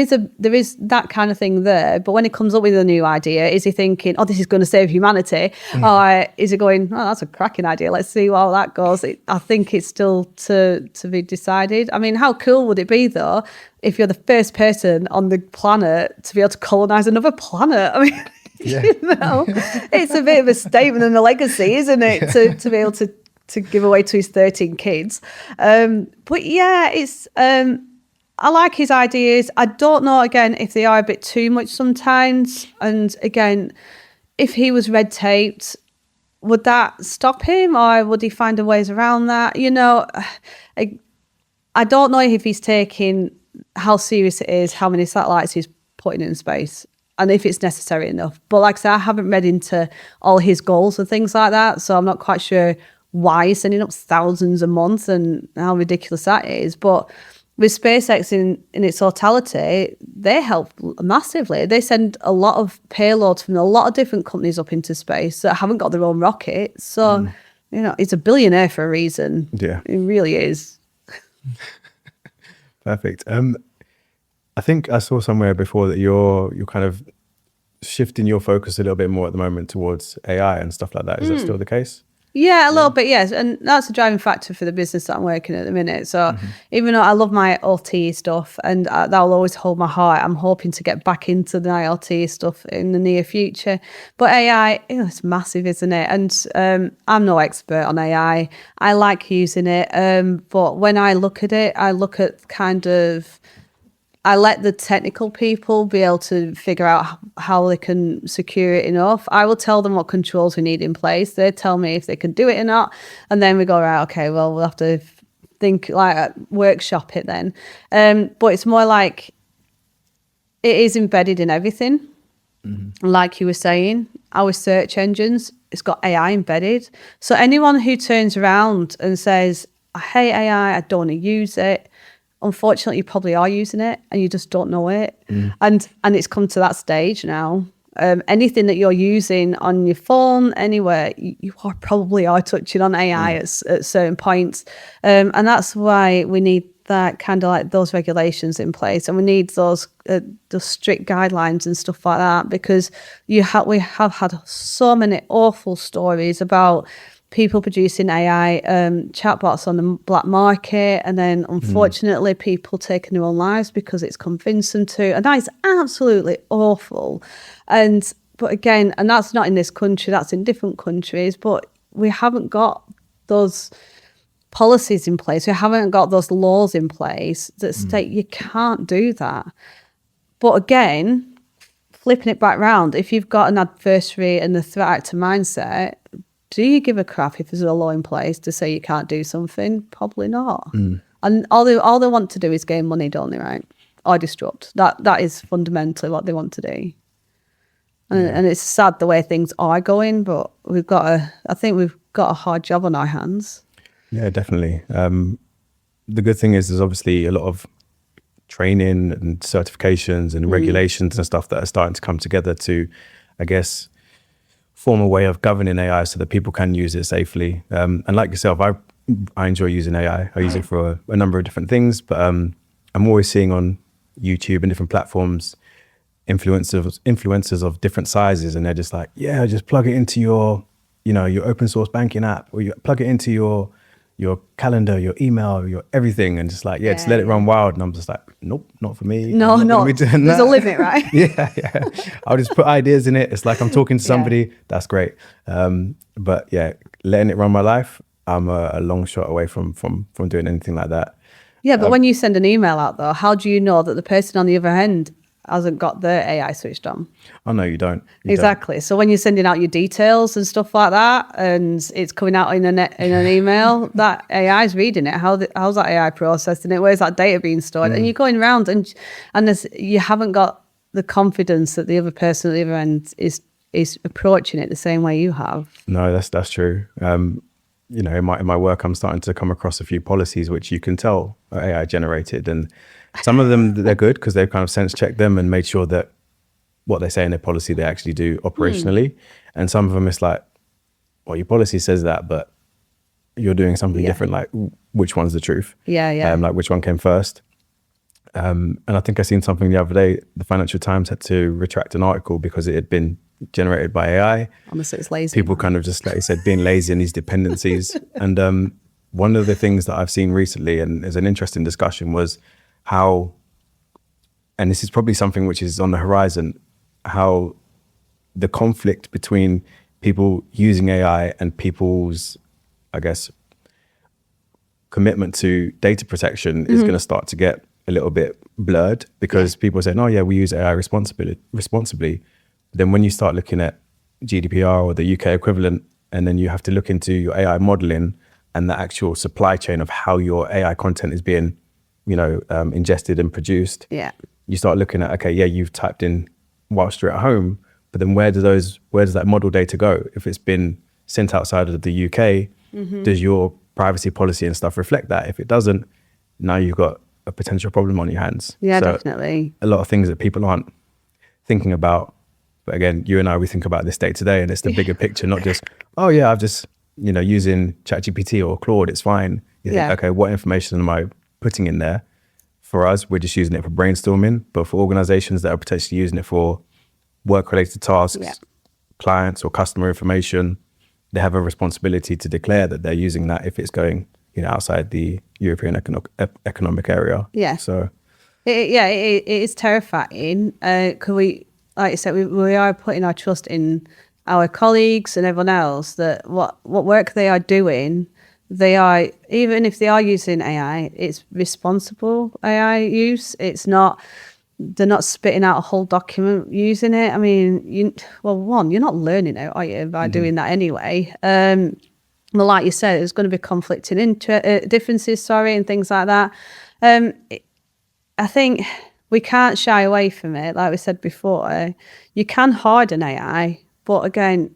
[SPEAKER 1] is that kind of thing there. But when he comes up with a new idea, is he thinking, oh, this is going to save humanity? Or is he going, oh, that's a cracking idea, let's see how that goes? I think it's still to be decided. I mean, how cool would it be, though, if you're the first person on the planet to be able to colonize another planet? I mean, you know, it's a bit of a statement and a legacy, isn't it? To be able to give away to his 13 kids. But yeah, it's I like his ideas. I don't know, again, if they are a bit too much sometimes. And again, if he was red taped, would that stop him, or would he find a ways around that? You know, I don't know if he's taking how serious it is, how many satellites he's putting in space, and if it's necessary enough. But like I said, I haven't read into all his goals and things like that, so I'm not quite sure why he's sending up thousands a month and how ridiculous that is. But with SpaceX in its totality, they help massively. They send a lot of payloads from a lot of different companies up into space that haven't got their own rockets. So, you know, he's a billionaire for a reason.
[SPEAKER 2] Yeah.
[SPEAKER 1] He really is.
[SPEAKER 2] Perfect. I think I saw somewhere before that you're kind of shifting your focus a little bit more at the moment towards AI and stuff like that. Is that still the case?
[SPEAKER 1] Yeah, a little bit, yes. And that's a driving factor for the business that I'm working at the minute. So even though I love my OT stuff and that will always hold my heart, I'm hoping to get back into the IoT stuff in the near future. But AI, it's massive, isn't it? And I'm no expert on AI. I like using it. But when I look at it, I look at I let the technical people be able to figure out how they can secure it enough. I will tell them what controls we need in place. They tell me if they can do it or not. And then we go, right, okay, well, we'll have to think, like, workshop it then. But it's more like it is embedded in everything. Like you were saying, our search engines, it's got AI embedded. So anyone who turns around and says, I hate AI, I don't want to use it, unfortunately, you probably are using it and you just don't know it. And it's come to that stage now. Anything that you're using on your phone, anywhere, you probably are touching on AI at certain points. And that's why we need that kind of like those regulations in place, and we need those strict guidelines and stuff like that, because we have had so many awful stories about people producing AI chatbots on the black market, and then unfortunately people taking their own lives because it's convinced them to, and that is absolutely awful. But again, and that's not in this country, that's in different countries, but we haven't got those policies in place, we haven't got those laws in place that state you can't do that. But again, flipping it back round, if you've got an adversary and the threat actor mindset, do you give a crap if there's a law in place to say you can't do something? Probably not. And all they want to do is gain money, don't they, right? Or disrupt. That is fundamentally what they want to do. And it's sad the way things are going, but I think we've got a hard job on our hands.
[SPEAKER 2] Yeah, definitely. The good thing is there's obviously a lot of training and certifications and regulations and stuff that are starting to come together to, I guess, form a way of governing AI so that people can use it safely. And like yourself, I enjoy using AI. I use it for a number of different things, but I'm always seeing on YouTube and different platforms influencers of different sizes, and they're just like, yeah, just plug it into your, your open source banking app, or you plug it into your calendar, your email, your everything, and just like, just let it run wild. And I'm just like, nope, not for me.
[SPEAKER 1] No. There's a limit, right?
[SPEAKER 2] yeah. I'll just put ideas in it. It's like I'm talking to somebody. That's great. But yeah, letting it run my life, I'm a long shot away from doing anything like that.
[SPEAKER 1] Yeah, but when you send an email out though, how do you know that the person on the other end hasn't got their AI switched on?
[SPEAKER 2] Oh no, you don't.
[SPEAKER 1] Exactly. So when you're sending out your details and stuff like that, and it's coming out in an email, that AI is reading it. How's that AI processing it? Where's that data being stored? And you're going around and you haven't got the confidence that the other person at the other end is approaching it the same way you have.
[SPEAKER 2] No, that's true. In my work, I'm starting to come across a few policies which you can tell are AI generated, and some of them, they're good because they've kind of sense checked them and made sure that what they say in their policy they actually do operationally. And some of them, it's like, well, your policy says that, but you're doing something different. Like, which one's the truth? Like, which one came first? And I think I seen something the other day. The Financial Times had to retract an article because it had been generated by AI.
[SPEAKER 1] Honestly, it's lazy.
[SPEAKER 2] People kind of just, like you said, being lazy in these dependencies. And one of the things that I've seen recently, and is an interesting discussion, was how, and this is probably something which is on the horizon, how the conflict between people using AI and people's, I guess, commitment to data protection is going to start to get a little bit blurred, because people are saying, oh yeah, we use AI responsibly. Then when you start looking at GDPR or the UK equivalent, and then you have to look into your AI modeling and the actual supply chain of how your AI content is being, ingested and produced.
[SPEAKER 1] Yeah.
[SPEAKER 2] You start looking at, okay, yeah, you've typed in whilst you're at home, but then where does that model data go? If it's been sent outside of the UK, does your privacy policy and stuff reflect that? If it doesn't, now you've got a potential problem on your hands.
[SPEAKER 1] Yeah, so definitely.
[SPEAKER 2] A lot of things that people aren't thinking about. But again, you and I, we think about this day to day, and it's the bigger picture, not just, oh yeah, I've just, using ChatGPT or Claude, it's fine. You think, okay, what information am I putting in there? For us, we're just using it for brainstorming, but for organizations that are potentially using it for work-related tasks, clients or customer information, they have a responsibility to declare that they're using that if it's going, outside the European economic area.
[SPEAKER 1] Yeah.
[SPEAKER 2] So,
[SPEAKER 1] it is terrifying. Could we, like you said, we are putting our trust in our colleagues and everyone else that what work they are doing, they are, even if they are using AI, it's responsible AI use. It's not, they're not spitting out a whole document using it. I mean, you're not learning it, are you, by doing that anyway? Well, like you said, there's going to be conflicting differences, and things like that. I think we can't shy away from it. Like we said before, you can harden AI, but again,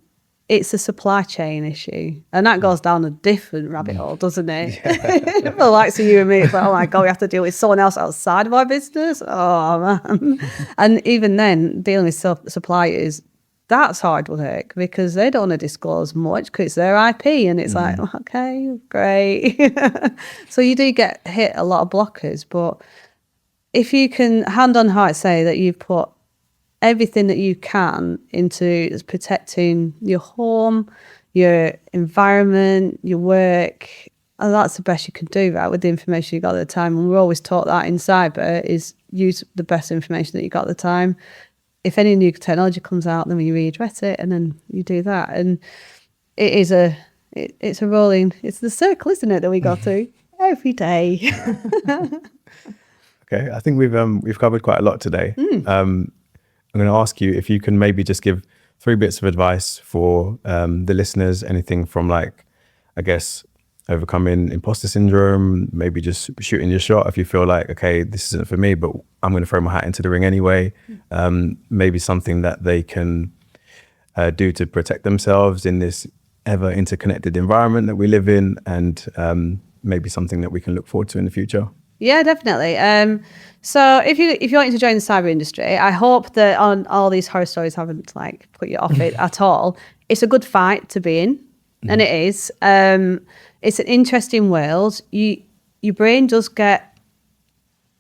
[SPEAKER 1] it's a supply chain issue. And that goes down a different rabbit hole, doesn't it? For the likes of you and me, it's like, oh my God, we have to deal with someone else outside of our business. Oh man. And even then, dealing with suppliers, that's hard work because they don't want to disclose much because it's their IP, and it's like, okay, great. So you do get hit a lot of blockers, but if you can hand on heart say that you've put everything that you can into protecting your home, your environment, your work, and that's the best you can do, right, with the information you got at the time. And we're always taught that in cyber is use the best information that you got at the time. If any new technology comes out, then you readdress it, and then you do that. And it's a rolling, it's the circle, isn't it, that we go through every day.
[SPEAKER 2] Okay, I think we've covered quite a lot today. I'm going to ask you if you can maybe just give 3 bits of advice for the listeners, anything from, like, I guess, overcoming imposter syndrome, maybe just shooting your shot if you feel like, okay, this isn't for me, but I'm going to throw my hat into the ring anyway. Maybe something that they can do to protect themselves in this ever interconnected environment that we live in, and maybe something that we can look forward to in the future.
[SPEAKER 1] Yeah, definitely. So if you want to join the cyber industry, I hope that on all these horror stories haven't like put you off it at all. It's a good fight to be in, and it is. It's an interesting world. Your brain does get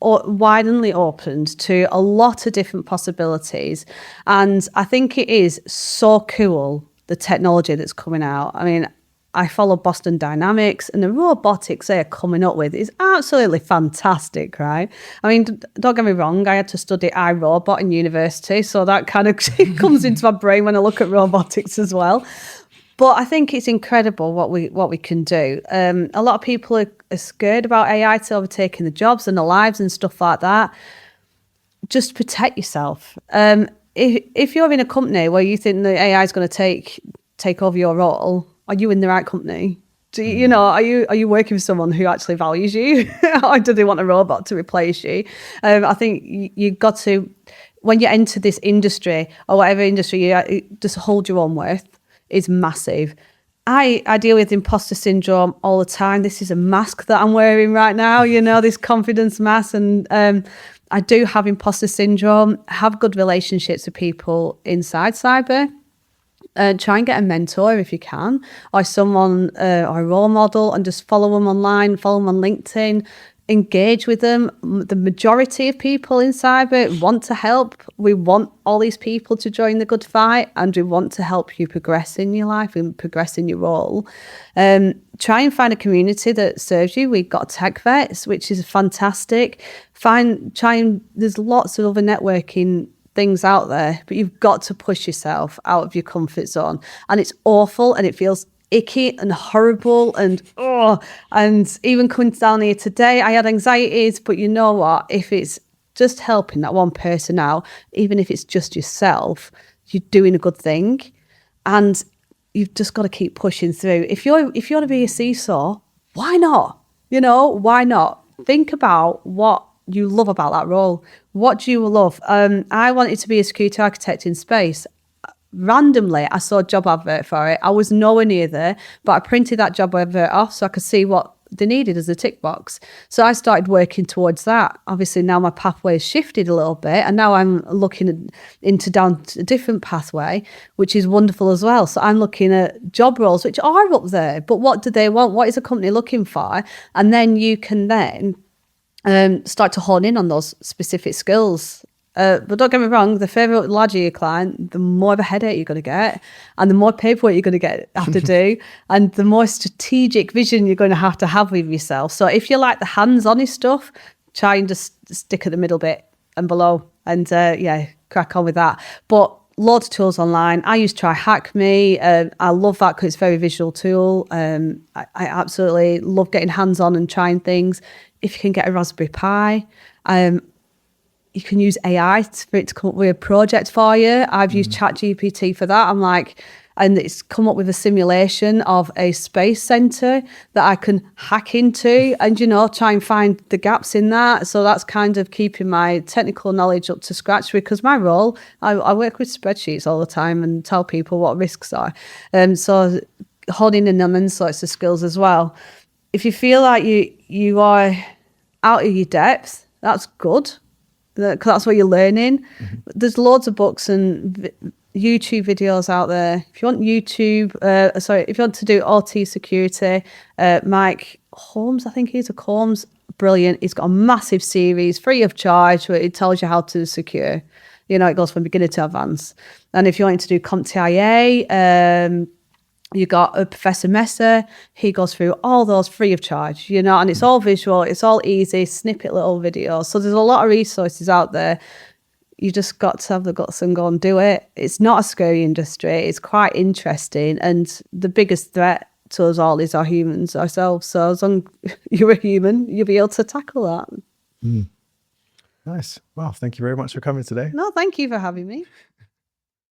[SPEAKER 1] widely opened to a lot of different possibilities, and I think it is so cool, the technology that's coming out. I mean, I follow Boston Dynamics, and the robotics they are coming up with is absolutely fantastic, right? I mean, don't get me wrong, I had to study iRobot in university, so that kind of comes into my brain when I look at robotics as well. But I think it's incredible what we can do. A lot of people are scared about AI to overtaking the jobs and the lives and stuff like that. Just protect yourself. If you're in a company where you think the AI is going to take over your role, are you in the right company? Are you working with someone who actually values you, or do they want a robot to replace you? I think you've got to, when you enter this industry or whatever industry just hold your own worth is massive. I deal with imposter syndrome all the time. This is a mask that I'm wearing right now, this confidence mask. And I do have imposter syndrome, have good relationships with people inside cyber. Try and get a mentor if you can, or someone, or a role model, and just follow them online, follow them on LinkedIn, engage with them. The majority of people in cyber want to help. We want all these people to join the good fight, and we want to help you progress in your life and progress in your role. Try and find a community that serves you. We've got TechVets, which is fantastic. There's lots of other networking things out there, but you've got to push yourself out of your comfort zone. And it's awful, and it feels icky and horrible, and even coming down here today, I had anxieties, but you know what? If it's just helping that one person out, even if it's just yourself, you're doing a good thing, and you've just got to keep pushing through. If you want to be a CISO, why not? Why not? Think about what you love about that role. What do you love? I wanted to be a security architect in space. Randomly, I saw a job advert for it. I was nowhere near there, but I printed that job advert off so I could see what they needed as a tick box. So I started working towards that. Obviously, now my pathway has shifted a little bit, and now I'm looking down a different pathway, which is wonderful as well. So I'm looking at job roles, which are up there, but what do they want? What is a company looking for? And then you can start to hone in on those specific skills. But don't get me wrong, the further larger your client, the more of a headache you're going to get, and the more paperwork you're going to have to do, and the more strategic vision you're going to have with yourself. So if you like the hands-on stuff, try and just stick at the middle bit and below, and crack on with that. But loads of tools online. I use TryHackMe. I love that because it's a very visual tool. I absolutely love getting hands-on and trying things. If you can get a Raspberry Pi, you can use AI for it to come up with a project for you. I've used ChatGPT for that. And it's come up with a simulation of a space center that I can hack into and, try and find the gaps in that. So that's kind of keeping my technical knowledge up to scratch, because my role, I work with spreadsheets all the time and tell people what risks are. So honing in on them sorts of skills as well. If you feel like you are out of your depth, that's good, because that's what you're learning. There's loads of books and YouTube videos out there. If you want if you want to do OT security, Mike Holmes, I think he's a Holmes, brilliant. He's got a massive series free of charge where it tells you how to secure. It goes from beginner to advanced. And if you want to do CompTIA, you got Professor Messer. He goes through all those free of charge, and it's all visual, it's all easy, snippet little videos. So there's a lot of resources out there. You just got to have the guts and go and do it. It's not a scary industry. It's quite interesting. And the biggest threat to us all is our humans ourselves. So as long as you're a human, you'll be able to tackle that.
[SPEAKER 2] Nice. Well, thank you very much for coming today.
[SPEAKER 1] No, thank you for having me.